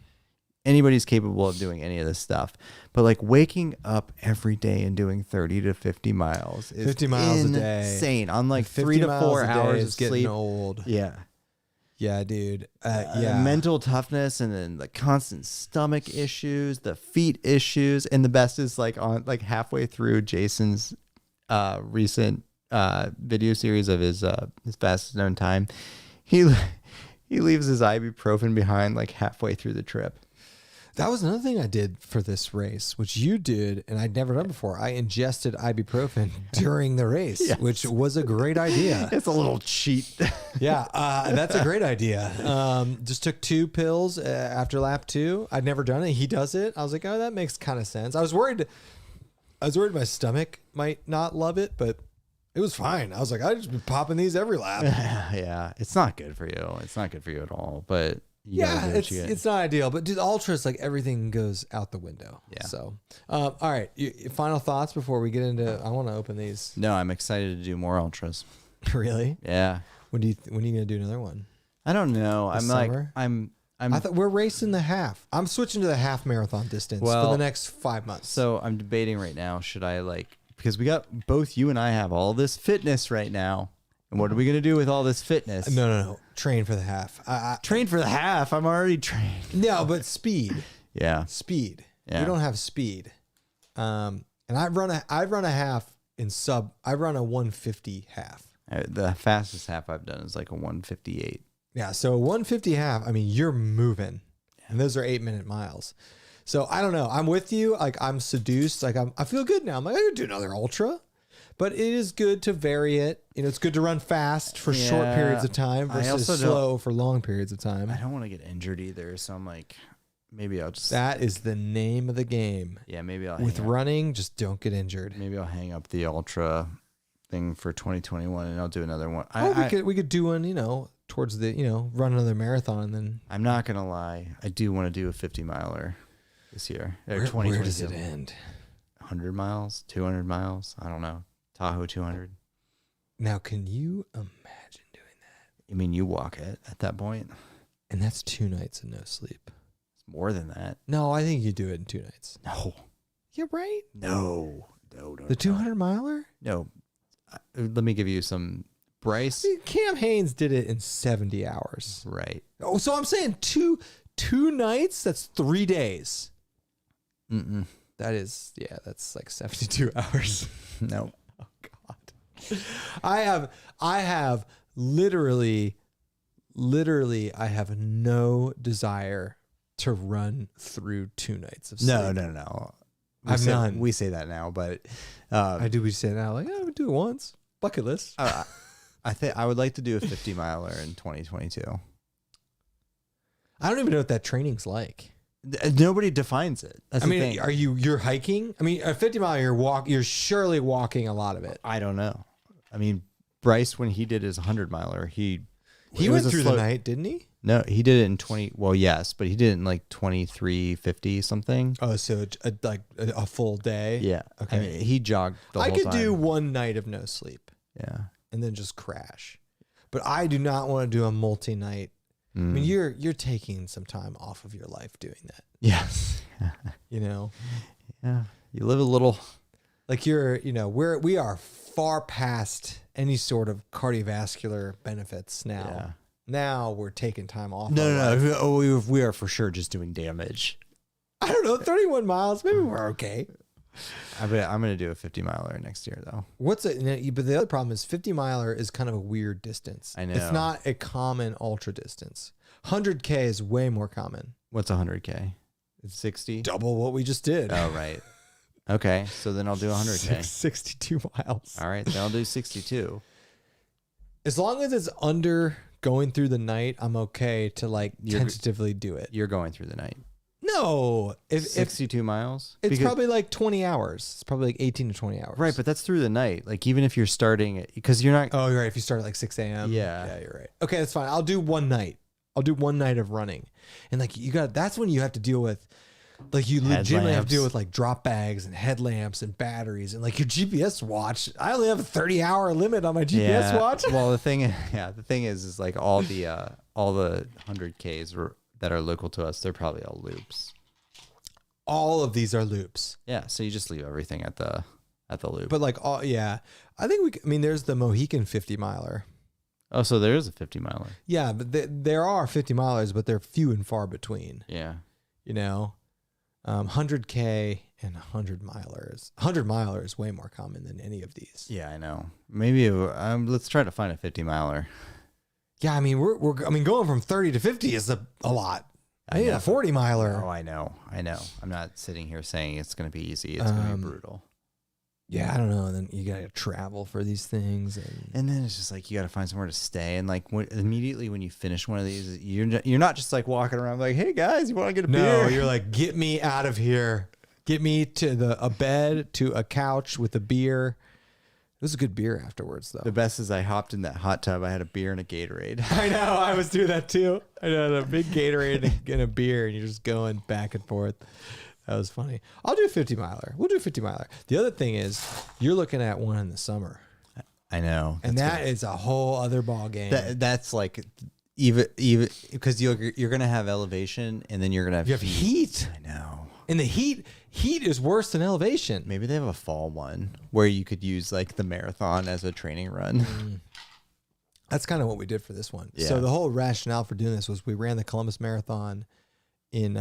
anybody's capable of doing any of this stuff. But like waking up every day and doing 30 to 50 miles is 50 miles a day. Insane. On like 3 to 4 hours of getting sleep. Old. Yeah. Yeah, dude. Mental toughness and then the constant stomach issues, the feet issues. And the best is like on like halfway through Jason's recent video series of his fastest known time, he leaves his ibuprofen behind like halfway through the trip. That was another thing I did for this race, which you did, and I'd never done before. I ingested ibuprofen during the race, yes. Which was a great idea. It's a little cheat. Yeah, that's a great idea. Just took 2 pills after lap 2. I'd never done it. He does it. I was like, oh, that makes kind of sense. I was worried my stomach might not love it, but it was fine. I was like, I'd just be popping these every lap. Yeah, it's not good for you. It's not good for you at all, but... it's not ideal, but dude, ultras, like everything goes out the window. Yeah. So, all right. Final thoughts before we get into, I want to open these. No, I'm excited to do more ultras. Really? Yeah. When are you going to do another one? I don't know. I thought we're racing the half. I'm switching to the half marathon distance for the next 5 months. So I'm debating right now. Should I because we got both you and I have all this fitness right now. And what are we going to do with all this fitness? No. Train for the half. Train for the half? I'm already trained. No, but speed. Yeah. Speed. Yeah. We don't have speed. And I run a half in I run a 150 half. The fastest half I've done is like a 158. Yeah. So a 150 half, I mean, you're moving. And those are 8-minute miles. So I don't know. I'm with you. Like I'm seduced. Like I feel good now. I'm like, I could do another ultra. But it is good to vary it. You know, it's good to run fast for short periods of time versus slow for long periods of time. I don't want to get injured either, so I'm like, maybe I'll just... That is the name of the game. Yeah, maybe I'll... With running, just don't get injured. Maybe I'll hang up the ultra thing for 2021 and I'll do another one. We could do one, you know, towards the, you know, run another marathon and then... I'm not going to lie. I do want to do a 50-miler this year. Where does it end? 100 miles? 200 miles? I don't know. Tahoe 200. Now, can you imagine doing that? I mean, you walk it at that point. And that's 2 nights of no sleep. It's more than that. No, I think you do it in 2 nights. No. Yeah, right? No. The 200 miler? No. Let me give you some. Bryce. Cam Haynes did it in 70 hours. Right. Oh, so I'm saying two nights? That's 3 days. Mm-mm. That is, yeah, that's like 72 hours. No. Oh God. I have literally I have no desire to run through 2 nights of sleep. No. We say that now, but I do. We say it now, like, I would do it once. Bucket list. I think I would like to do a 50-miler in 2022. I don't even know what that training's like. Nobody defines it. That's I mean, the thing. you're hiking? I mean, a 50-mile, you're surely walking a lot of it. I don't know. I mean, Bryce, when he did his 100-miler, he went through the night, didn't he? No, he did it in 20. Well, yes, but he did it in like 23:50 something. Oh, so like a full day. Yeah. Okay. I mean, he jogged the whole time. I could do 1 night of no sleep. Yeah. And then just crash. But I do not want to do a multi-night. I mean, you're taking some time off of your life doing that. Yes. You know? Yeah. You live a little Like we are far past any sort of cardiovascular benefits now. Yeah. Now we're taking time off. No. Oh, we are for sure just doing damage. I don't know, 31 miles. Maybe we're okay. I'm gonna do a 50 miler next year though. But the other problem is 50 miler is kind of a weird distance. I know. It's not a common ultra distance. 100K is way more common. What's 100K? It's 60. Double what we just did. Oh right. Okay, so then I'll do 100K. 62 miles. All right, then I'll do 62. As long as it's under going through the night, I'm okay to like You're- tentatively do it. You're going through the night. No, if 62 miles. it's Because- probably like 20 hours. It's probably like 18 to 20 hours. right, but that's through the night. Like even if you're starting, because you're not. Oh, you're right. If you start at like 6 a.m. Yeah. Yeah, you're right. Okay, that's fine. I'll do one night. I'll do one night of running. And like that's when you have to deal with, like you legitimately have to deal with like drop bags and headlamps and batteries and like your GPS watch. I only have a 30-hour limit on my GPS watch. Well, the thing is like all the 100Ks that are local to us, they're probably all loops. All of these are loops. Yeah, so you just leave everything at the loop. But like I think there's the Mohican 50 miler. Oh, so there is a 50 miler. Yeah, but there are 50 milers, but they're few and far between. Yeah. 100K and 100 milers. 100 miler is way more common than any of these. Yeah, I know. Maybe let's try to find a 50 miler. Yeah, I mean we're going from 30 to 50 is a lot. I need a 40 miler. Oh, I know. I'm not sitting here saying it's going to be easy. It's going to be brutal. Yeah, I don't know. And then you gotta travel for these things, And then it's just like you got to find somewhere to stay. And like immediately when you finish one of these, you're not just like walking around like, hey guys, you want to get a beer? No, you're like, get me out of here. Get me to a bed, to a couch with a beer. It was a good beer afterwards, though. The best is I hopped in that hot tub. I had a beer and a Gatorade. I know. I was doing that too. I had a big Gatorade and a beer, and you're just going back and forth. That was funny. I'll do a 50 miler. We'll do a 50 miler. The other thing is, you're looking at one in the summer. I know. And that is a whole other ball game. That's like even because you're gonna have elevation and then you're gonna have you have heat. I know. And the heat is worse than elevation. Maybe they have a fall one where you could use like the marathon as a training run. That's kind of what we did for this one. Yeah. So the whole rationale for doing this was we ran the Columbus Marathon in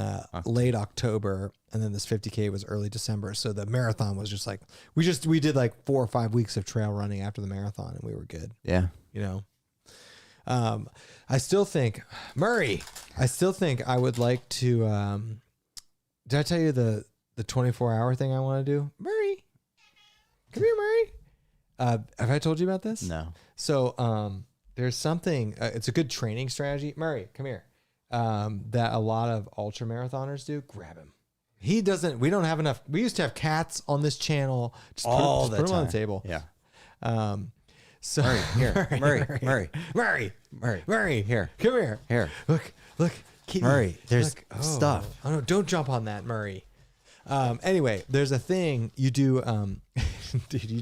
late October, and then this 50K was early December. So the marathon was just like we did like 4 or 5 weeks of trail running after the marathon, and we were good. Yeah. I still think Murray. I would like to. Did I tell you the 24-hour thing I want to do? Murray, come here, Murray. Have I told you about this? No. So there's something. It's a good training strategy. Murray, come here. That a lot of ultra marathoners do. Grab him. He doesn't. We don't have enough. We used to have cats on this channel. Just All put the them on the time. table. Yeah. So Murray, here. Murray, Here. come here. Here. Look. Keep Murray, there's stuff. Oh no! Don't jump on that, Murray. Anyway, there's a thing you do. Dude, you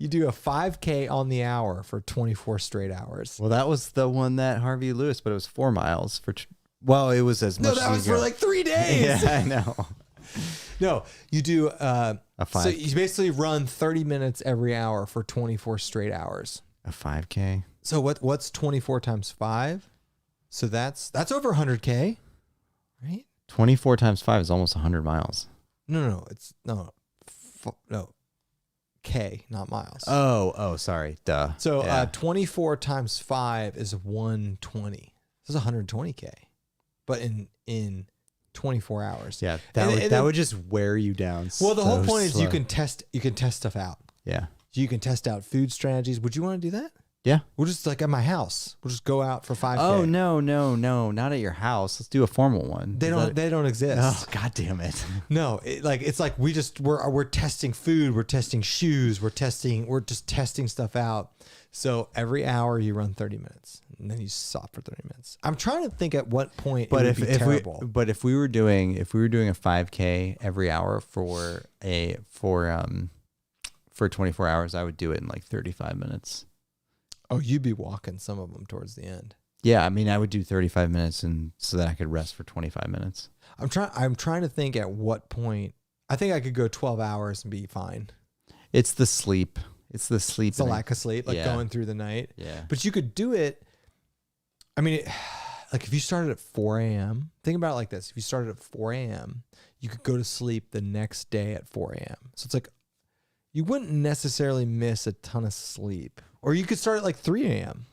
do a 5K on the hour for 24 straight hours. Well, that was the one that Harvey Lewis, but it was 4 miles for. Well, it was as much. No, that as was you for go. like 3 days. Yeah, I know. No, you do A 5. So you basically run 30 minutes every hour for 24 straight hours. A 5K. So what's 24 times 5? So that's over 100K, right? 24 times 5 is almost 100 miles. No, it's no, K, not miles. Oh, sorry. Duh. So Yeah. 24 times 5 is 120. This is 120K, but in 24 hours. Yeah, And that would just wear you down. Well, the whole point is slow. you can test stuff out. Yeah. You can test out food strategies. Would you want to do that? Yeah. We'll just like at my house. We'll just go out for 5K. Oh no, not at your house. Let's do a formal one. They don't exist. Oh, god damn it. No, it's like we're testing food, we're testing shoes, we're just testing stuff out. So every hour you run 30 minutes and then you stop for 30 minutes. I'm trying to think at what point But it would be terrible. if we were doing a 5K every hour for 24 hours, I would do it in like 35 minutes. Oh, you'd be walking some of them towards the end. Yeah, I mean, I would do 35 minutes and so that I could rest for 25 minutes. I'm trying to think at what point I think I could go 12 hours and be fine. It's the sleep. It's the sleep. It's the lack of sleep, like Yeah. going through the night. Yeah. But you could do it. I mean, like if you started at 4 a.m., think about it like this. If you started at 4 a.m., you could go to sleep the next day at 4 a.m. So it's like you wouldn't necessarily miss a ton of sleep. Or you could start at like 3 a.m.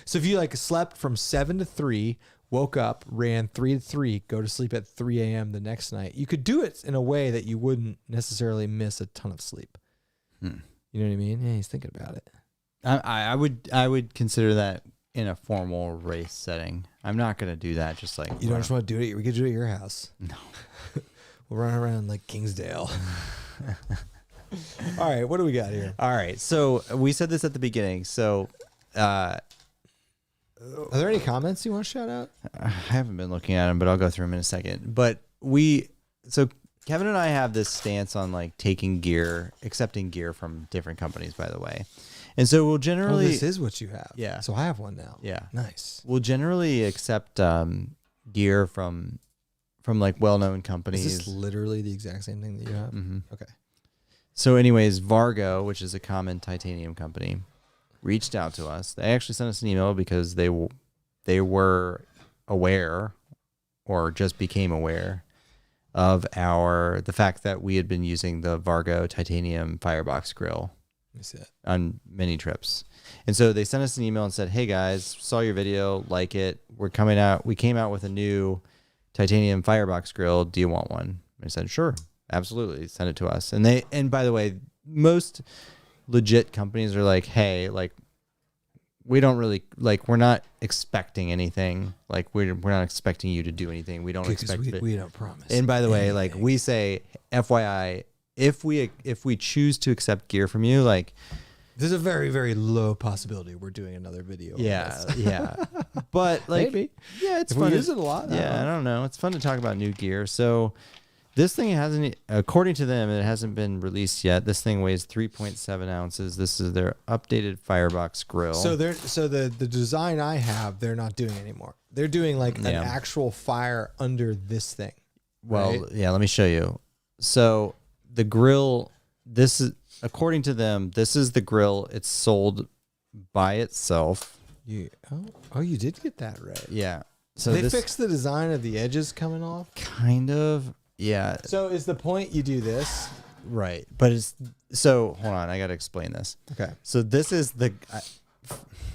So if you like slept from 7 to 3, woke up, ran 3 to 3, go to sleep at 3 a.m. the next night, you could do it in a way that you wouldn't necessarily miss a ton of sleep. You know what I mean? Yeah, he's thinking about it. I would consider that in a formal race setting. I'm not gonna do that. Just like You don't just want to do it. We could do it at your house. No. We'll run around like Kingsdale. All right, what do we got here? All right. So we said this at the beginning. So Are there any comments you want to shout out? I haven't been looking at them, but I'll go through them in a second. But so Kevin and I have this stance on like taking gear, accepting gear from different companies, by the way. And so we'll generally, This is what you have. Yeah. So I have one now. yeah, Nice. we'll generally accept gear from like well-known Is companies. this literally the exact same thing that you have? Mm-hmm. Okay. So anyways, Vargo, which is a common titanium company, reached out to us. They actually sent us an email because they were aware or just became aware of the fact that we had been using the Vargo titanium Firebox grill Let me see it. on many trips. And so they sent us an email and said, "Hey guys, saw your video, like it. We came out with a new titanium Firebox grill. Do you want one?" I said, "Sure, absolutely. Send it to us." And by the way, most legit companies are like, "Hey, like we don't really like we're not expecting anything. Like we're not expecting you to do anything. We don't expect it." we don't promise. And by the way, like we say, FYI, if we choose to accept gear from you, like there's a very, very low possibility we're doing another video. on yeah, this. yeah. But like Maybe. yeah, it's If fun. we use it a lot. Yeah, I don't know. It's fun to talk about new gear. So this thing hasn't, according to them, it hasn't been released yet. This thing weighs 3.7 ounces. This is their updated Firebox grill. So the design I have, they're not doing anymore. They're doing like an Yeah. actual fire under this thing. Well, right? yeah, let me show you. So the grill, this is, according to them, this is the grill. It's sold by itself. You you did get that right. Yeah. So They this fixed the design of the edges coming off. kind of, yeah, So is the point you do this? right. But it's, so hold on, I got to explain this. Okay. So this is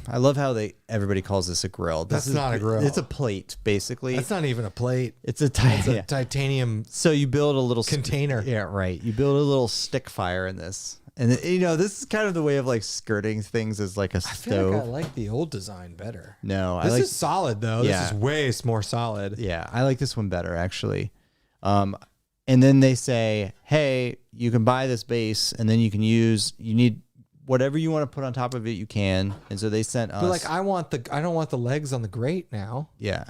I love how everybody calls this a grill. That's not a grill. It's a plate, basically. That's not even a plate. It's a It's a titanium. So you build a little Container. Yeah, right. You build a little stick fire in this, and this is kind of the way of like skirting things as like a I stove. feel like I like the old design better. No, This I like. is solid though. Yeah. This is way more solid. Yeah, I like this one better actually. And then they say, hey, you can buy this base, and then you need whatever you want to put on top of it, you can. And so they sent us. But like I don't want the legs on the grate now. Yeah.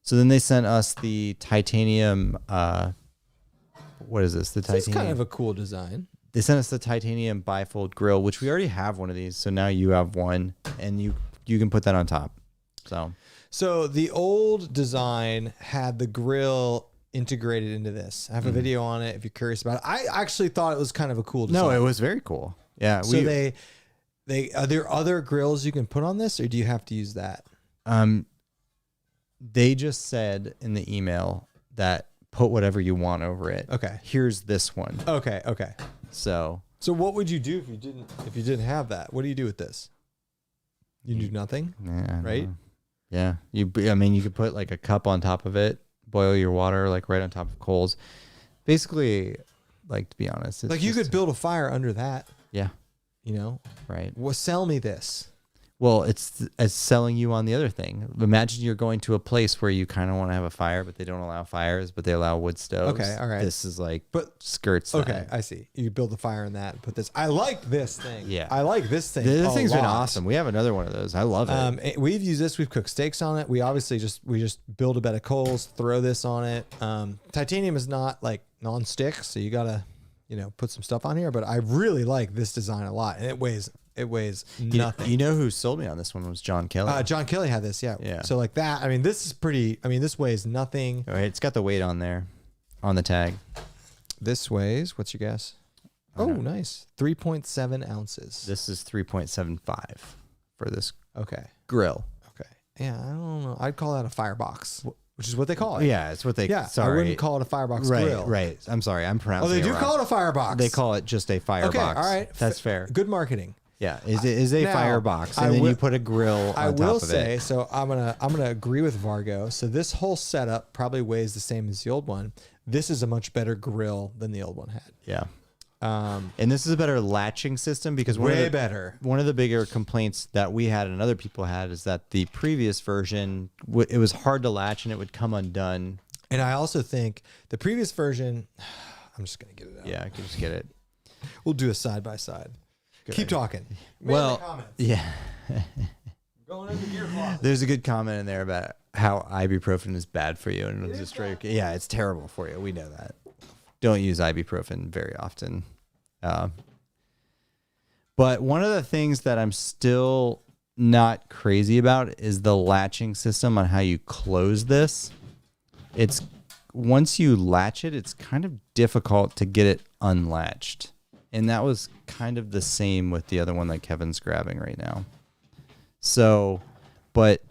So then they sent us the titanium. What is this? The This titanium. is kind of a cool design. They sent us the titanium bifold grill, which we already have one of these. So now you have one, and you can put that on top. So the old design had the grill integrated into this. I have a video on it if you're curious about it. I actually thought it was kind of a cool design. No, it was very cool. Yeah. So they are there other grills you can put on this, or do you have to use that? They just said in the email that put whatever you want over it. Okay. Here's this one. Okay. So So what would you do if you didn't have that? What do you do with this? You do nothing, yeah, I don't right? know. Yeah. You could put like a cup on top of it, boil your water like right on top of coals. Basically, like, to be honest, it's Like you could build a fire under that, Yeah. you know? Right. Well, sell me this. Well, it's as selling you on the other thing. Imagine you're going to a place where you kind of want to have a fire, but they don't allow fires, but they allow wood stoves. Okay, all right. This is like, But skirts. okay, that. I see. You build the fire in that and put this. I like this thing. Yeah. I like this thing. This thing's been lot. awesome. We have another one of those. I love it. We've used this. We've cooked steaks on it. We obviously just build a bed of coals, throw this on it. Titanium is not like non-stick, so you gotta, put some stuff on here. But I really like this design a lot, and it weighs nothing. You know who sold me on this one was John Kelly. John Kelly had this, yeah. Yeah. So like that. I mean, this is pretty. I mean, this weighs nothing. All right, it's got the weight on there, on the tag. This weighs, what's your guess? Oh, nice. 3.7 ounces. This is 3.75 for this Okay. grill. Okay. Yeah, I don't know. I'd call that a firebox, which is what they call it. Yeah, it's what they. Yeah, sorry. I wouldn't call it a firebox grill. Right. I'm sorry. I'm pronouncing. Oh, they do wrong. call it a firebox. They call it just a firebox. Okay, all right. That's fair. Good marketing. Yeah, it is a Now, firebox, I and then will- you put a grill on I top will of say, it. so I'm gonna agree with Vargo. So this whole setup probably weighs the same as the old one. This is a much better grill than the old one had. Yeah. And this is a better latching system because Way better. One of the bigger complaints that we had and other people had is that the previous version, it was hard to latch and it would come undone. And I also think the previous version, I'm just gonna get it out. Yeah, I can just get it. We'll do a side by side. Keep talking. Well, yeah. Going in the gear closet. There's a good comment in there about how ibuprofen is bad for you and it'll destroy your. Yeah, it's terrible for you. We know that. Don't use ibuprofen very often. But one of the things that I'm still not crazy about is the latching system on how you close this. It's once you latch it, it's kind of difficult to get it unlatched. And that was kind of the same with the other one that Kevin's grabbing right now. So, but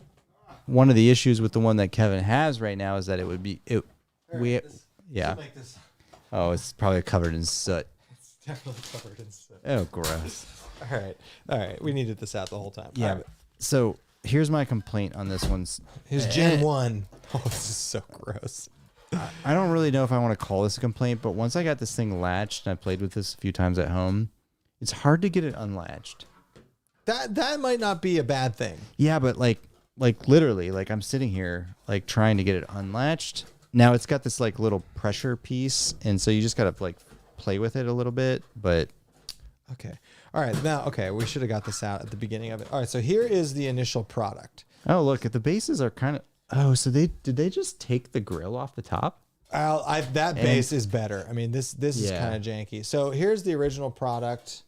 one of the issues with the one that Kevin has right now is that it would be yeah. Oh, it's probably covered in soot. It's definitely covered in soot. Oh, gross. All right. We needed this out the whole time. Yeah. All right. So here's my complaint on this one. Here's Gen 1. Oh, this is so gross. I don't really know if I want to call this a complaint, but once I got this thing latched and I played with this a few times at home, it's hard to get it unlatched. That might not be a bad thing. Yeah, but like literally, like I'm sitting here like trying to get it unlatched. Now it's got this like little pressure piece, and so you just gotta like play with it a little bit. But Okay. All right. Now, we should have got this out at the beginning of it. All right. So here is the initial product. oh, look, the bases are kind of. Oh, so did they just take the grill off the top? That base is better. I mean, this is Yeah. kind of janky. So here's the original product.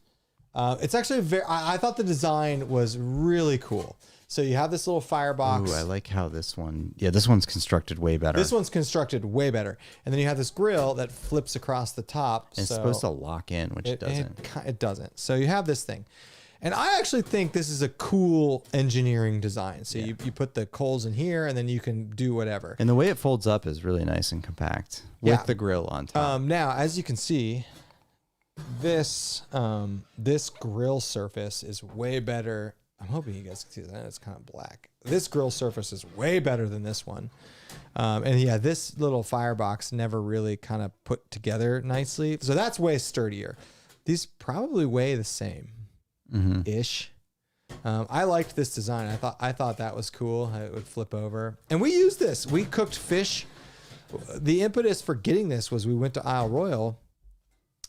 It's actually I thought the design was really cool. So you have this little firebox. Ooh, I like how this one. Yeah, this one's constructed way better. This one's constructed way better. And then you have this grill that flips across the top. And it's supposed to lock in, which it doesn't. It doesn't. So you have this thing. And I actually think this is a cool engineering design. So you put the coals in here and then you can do whatever. And the way it folds up is really nice and compact with Yeah. the grill on top. Now, as you can see, this grill surface is way better. I'm hoping you guys can see that. It's kind of black. This grill surface is way better than this one. And yeah, this little firebox never really kind of put together nicely. So that's way sturdier. These probably weigh the same ish. I liked this design. I thought that was cool. How it would flip over. And we used this. We cooked fish. The impetus for getting this was we went to Isle Royal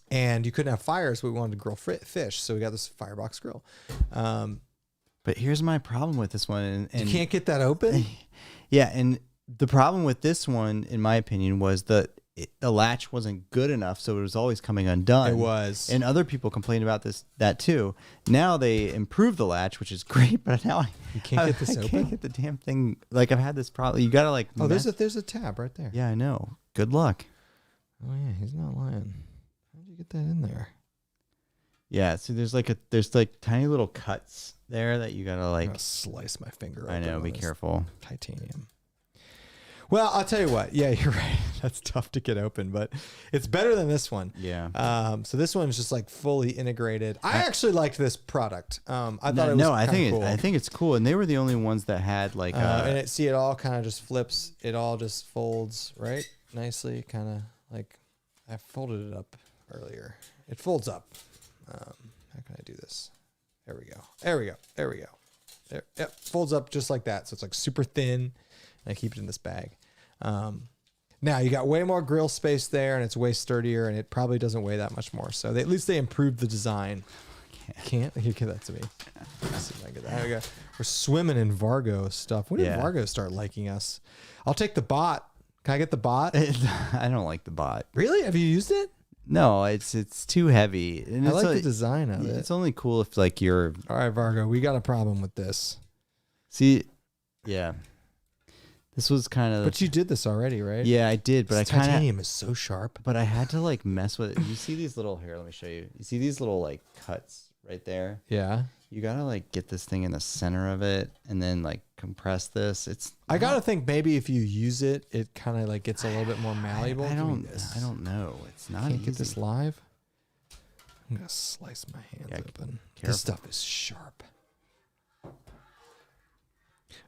and you couldn't have fires. So we wanted to grill fish. So we got this firebox grill. But here's my problem with this one. And You can't get that open? yeah, and the problem with this one, in my opinion, was the latch wasn't good enough, so it was always coming undone. It was. And other people complained about that too. Now they improved the latch, which is great, but now You can't get this I open? can't get the damn thing. Like I've had this problem. You gotta like. Oh, there's a tab right there. Yeah, I know. Good luck. Oh yeah, he's not lying. How'd you get that in there? Yeah, so there's like tiny little cuts there that you gotta like. I'm gonna slice my finger. I open know. on Be this careful. Titanium. Well, I'll tell you what. Yeah, you're right. That's tough to get open, but it's better than this one. Yeah. So this one's just like fully integrated. I actually liked this product. I thought it was I think cool. I think it's cool, and they were the only ones that had like. And it all kind of just flips. It all just folds right nicely. Kind of like I folded it up earlier. It folds up. How can I do this? There we go. There. Yep. Folds up just like that. So it's like super thin. And I keep it in this bag. Now you got way more grill space there, and it's way sturdier, and it probably doesn't weigh that much more. So at least they improved the design. Can't you give that to me? Let's see if I get that. There we go. We're swimming in Vargo stuff. When did Vargo start liking us? I'll take the bot. Can I get the bot? I don't like the bot. Really? Have you used it? No, it's too heavy. And I it's like the design of it. It's only cool if like you're. All right, Vargo, we got a problem with this. See, yeah. This was kind of. But you did this already, right? Yeah, I did, but This I kind of. titanium is so sharp. But I had to like mess with it. You see these little here? Let me show you. You see these little like cuts right there? Yeah. You gotta like get this thing in the center of it, and then like compress this. I gotta think maybe if you use it, it kind of like gets a little bit more malleable. I don't know. It's not Can't easy. get this live. I'm gonna slice my hands open. Careful. This stuff is sharp.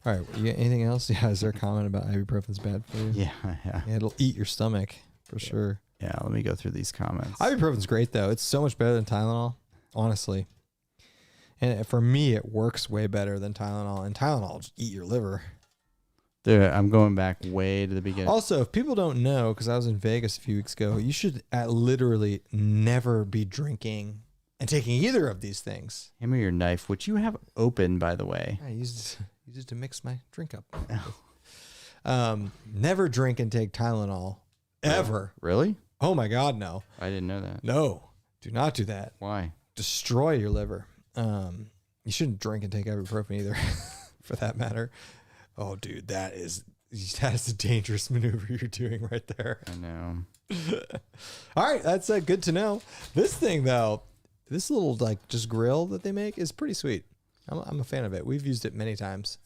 All right. You got anything else? Yeah. Is there a comment about ibuprofen's bad for you? Yeah. Yeah, it'll eat your stomach for sure. Yeah. Let me go through these comments. Ibuprofen's great though. It's so much better than Tylenol, honestly. And for me, it works way better than Tylenol. And Tylenol will just eat your liver. Dude, I'm going back way to the beginning. Also, if people don't know, because I was in Vegas a few weeks ago, you should literally never be drinking and taking either of these things. Hand me your knife, which you have open, by the way. I used it to mix my drink up. Never drink and take Tylenol ever. Really? Oh my God, no. I didn't know that. No, do not do that. Why? Destroy your liver. You shouldn't drink and take ibuprofen either, for that matter. Oh, dude, that is a dangerous maneuver you're doing right there. I know. All right, that's good to know. This thing though, this little like just grill that they make is pretty sweet. I'm a fan of it. We've used it many times,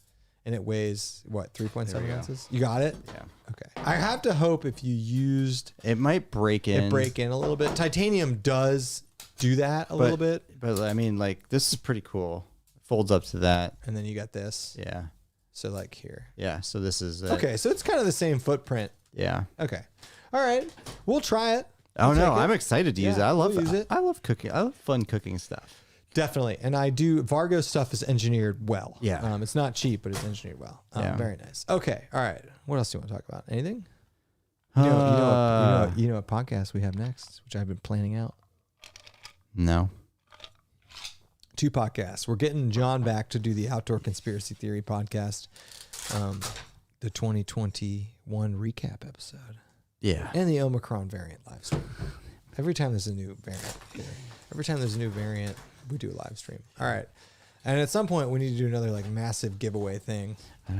and it weighs what 3.7 ounces. You got it? Yeah. Okay. I have to hope if you used It might break in. a little bit. Titanium does do that a little bit, But I mean, like, this is pretty cool. Folds up to that. and then you got this. Yeah. So like here. Yeah. So this is Okay, so it's kind of the same footprint. Yeah. Okay. All right. We'll try it. Oh We'll no, take it. I'm excited to use it. Yeah, I love we'll use it. I love cooking. I love fun cooking stuff. Definitely. And I do. Vargo stuff is engineered well. Yeah. It's not cheap, but it's engineered well. Yeah. Very nice. Okay. All right. What else do you want to talk about? Anything? You You know what podcast we have next, which I've been planning out? No. 2 podcasts. We're getting John back to do the Outdoor Conspiracy Theory podcast, the 2021 recap episode, Yeah. and the Omicron variant live stream. Every time there's a new variant, we do a live stream. All right. And at some point, we need to do another like massive giveaway thing.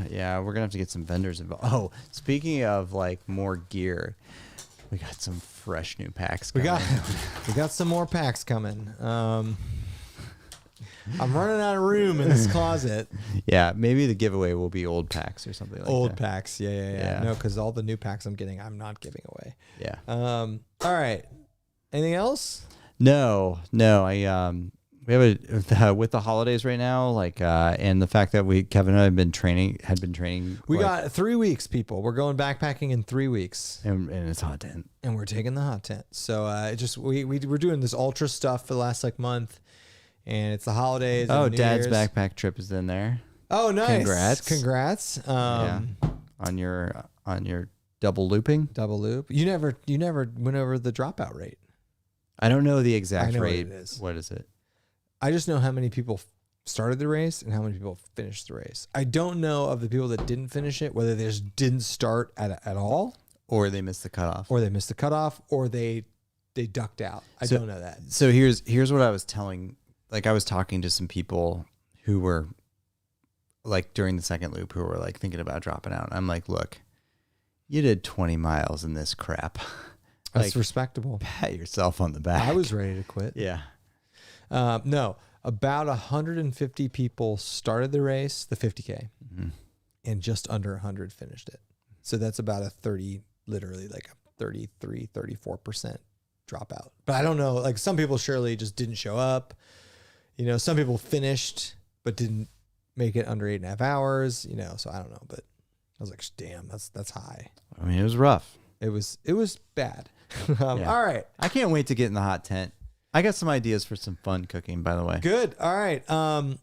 Yeah, we're gonna have to get some vendors involved. Oh, speaking of like more gear, we got some fresh new packs We coming. got some more packs coming. I'm running out of room in this closet. Yeah, maybe the giveaway will be old packs or something like Old that. packs. Yeah. No, because all the new packs I'm getting, I'm not giving away. Yeah. All right. Anything else? No. We have with the holidays right now, like and the fact that Kevin and I had been training. We got 3 weeks, people. We're going backpacking in 3 weeks, and it's hot tent. and we're taking the hot tent. So we're doing this ultra stuff for the last like month, and it's the holidays. Oh, and New Dad's Year's. backpack trip is in there. Oh, nice! Congrats. Yeah. On your double looping. Double loop. You never went over the dropout rate. I don't know the exact I know what rate. it is. What is it? I just know how many people started the race and how many people finished the race. I don't know of the people that didn't finish it, whether they just didn't start at all, Or they missed the cutoff. or they missed the cutoff, or they ducked out. I don't know that. So here's what I was telling. Like I was talking to some people who were like during the second loop who were like thinking about dropping out. I'm like, look, you did 20 miles in this crap. That's Like, respectable. pat yourself on the back. I was ready to quit. Yeah. No, about 150 people started the race, the 50K, and just under 100 finished it. So that's about a 34% dropout. But I don't know, like some people surely just didn't show up. You know, some people finished but didn't make it under 8.5 hours, you know, so I don't know, but I was like, damn, that's high. I mean, it was rough. It was bad. Yeah. All right. I can't wait to get in the hot tent. I got some ideas for some fun cooking, by the way. Good. All right.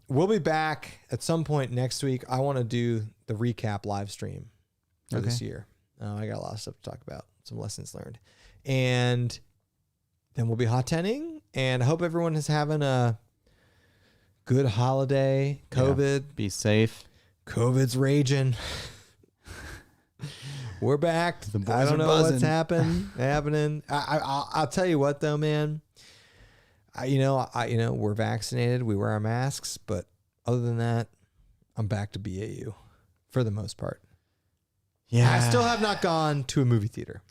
We'll be back at some point next week. I want to do the recap live stream for this year. I got a lot of stuff to talk about, some lessons learned. And then we'll be hot tenting. And I hope everyone is having a good holiday. COVID. Yeah. Be safe. COVID's raging. We're back. The boys I don't are know buzzing. what's happening. I'll tell you what though, man. We're vaccinated. We wear our masks, but other than that, I'm back to BAU for the most part. Yeah. I still have not gone to a movie theater.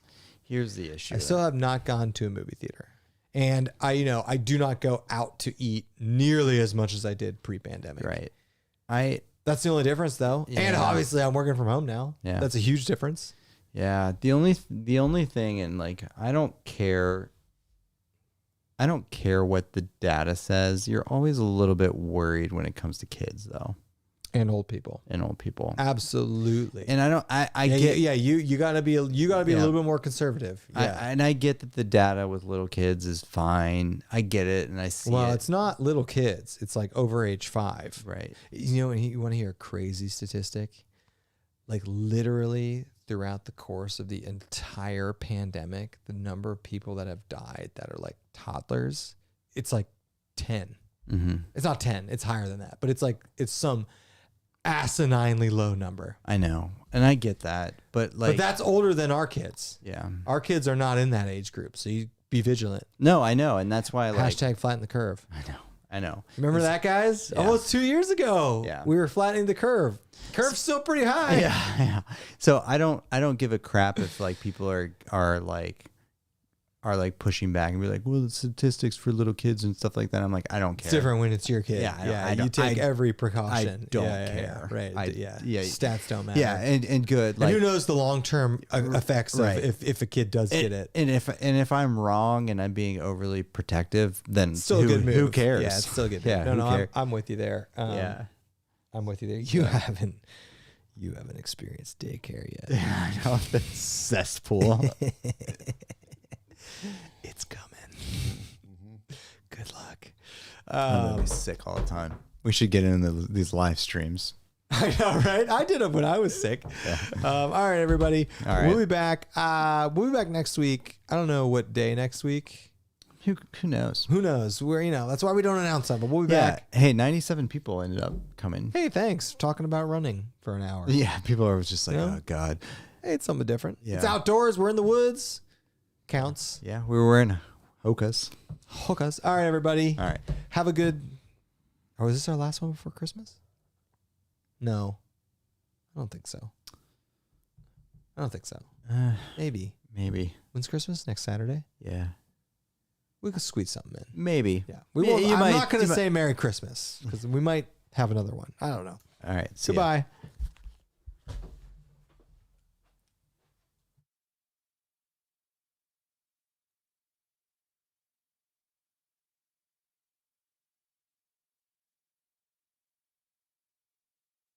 Here's the issue. I still have not gone to a movie theater. And I do not go out to eat nearly as much as I did pre-pandemic. Right. That's the only difference though. Yeah. And obviously I'm working from home now. Yeah. That's a huge difference. Yeah. The only thing, and like, I don't care what the data says. You're always a little bit worried when it comes to kids though. And old people. Absolutely. And I get, you gotta be a little bit more conservative. Yeah. and I get that the data with little kids is fine. I get it, and I see Well, it. it's not little kids. It's like over age 5. Right. You want to hear a crazy statistic? Like literally throughout the course of the entire pandemic, the number of people that have died that are like toddlers, it's like 10. Mm-hmm. It's not 10. It's higher than that. But it's some asininely low number. I know, and I get that, but like, But that's older than our kids. yeah. Our kids are not in that age group. So you be vigilant. No, I know, and that's why Hashtag flatten the curve. I know. Remember that, guys? Yeah. Almost 2 years ago. Yeah. We were flattening the curve. Curve's still pretty high. Yeah. So I don't give a crap if like people are like pushing back and be like, well, the statistics for little kids and stuff like that. I'm like, I don't care. It's different when it's your kid. Yeah, You take every precaution. I don't Yeah, care. Right. Yeah. Stats don't matter. Yeah, and good. And Like, who knows the long-term effects Right. of if a kid does get it. And if I'm wrong and I'm being overly protective, then Still a good move. who cares? Yeah, it's still a good move. Yeah, No, who cares? I'm with you there. Yeah. I'm with you there. You haven't experienced daycare yet. I know, the cesspool. It's coming. Good luck. I'm gonna be sick all the time. We should get into these live streams. I know, right? I did it when I was sick. Yeah. All right, everybody. All right. We'll be back. We'll be back next week. I don't know what day next week. Who knows? Who knows? That's why we don't announce that, but we'll be Yeah. back. Hey, 97 people ended up coming. Hey, thanks. Talking about running for an hour. Yeah. People are just like, Yeah. oh God. Hey, it's something different. Yeah. It's outdoors. We're in the woods. Counts. Yeah. We were wearing hokas. Hook us. All right, everybody. All right. Have a good. Or is this our last one before Christmas? No. I don't think so. Maybe. Maybe. When's Christmas? Next Saturday? Yeah. We could squeeze something in. Maybe. Yeah. We Yeah, won't. you I'm might- not going you to might- say Merry Christmas because we might have another one. I don't know. All right. See ya. Goodbye.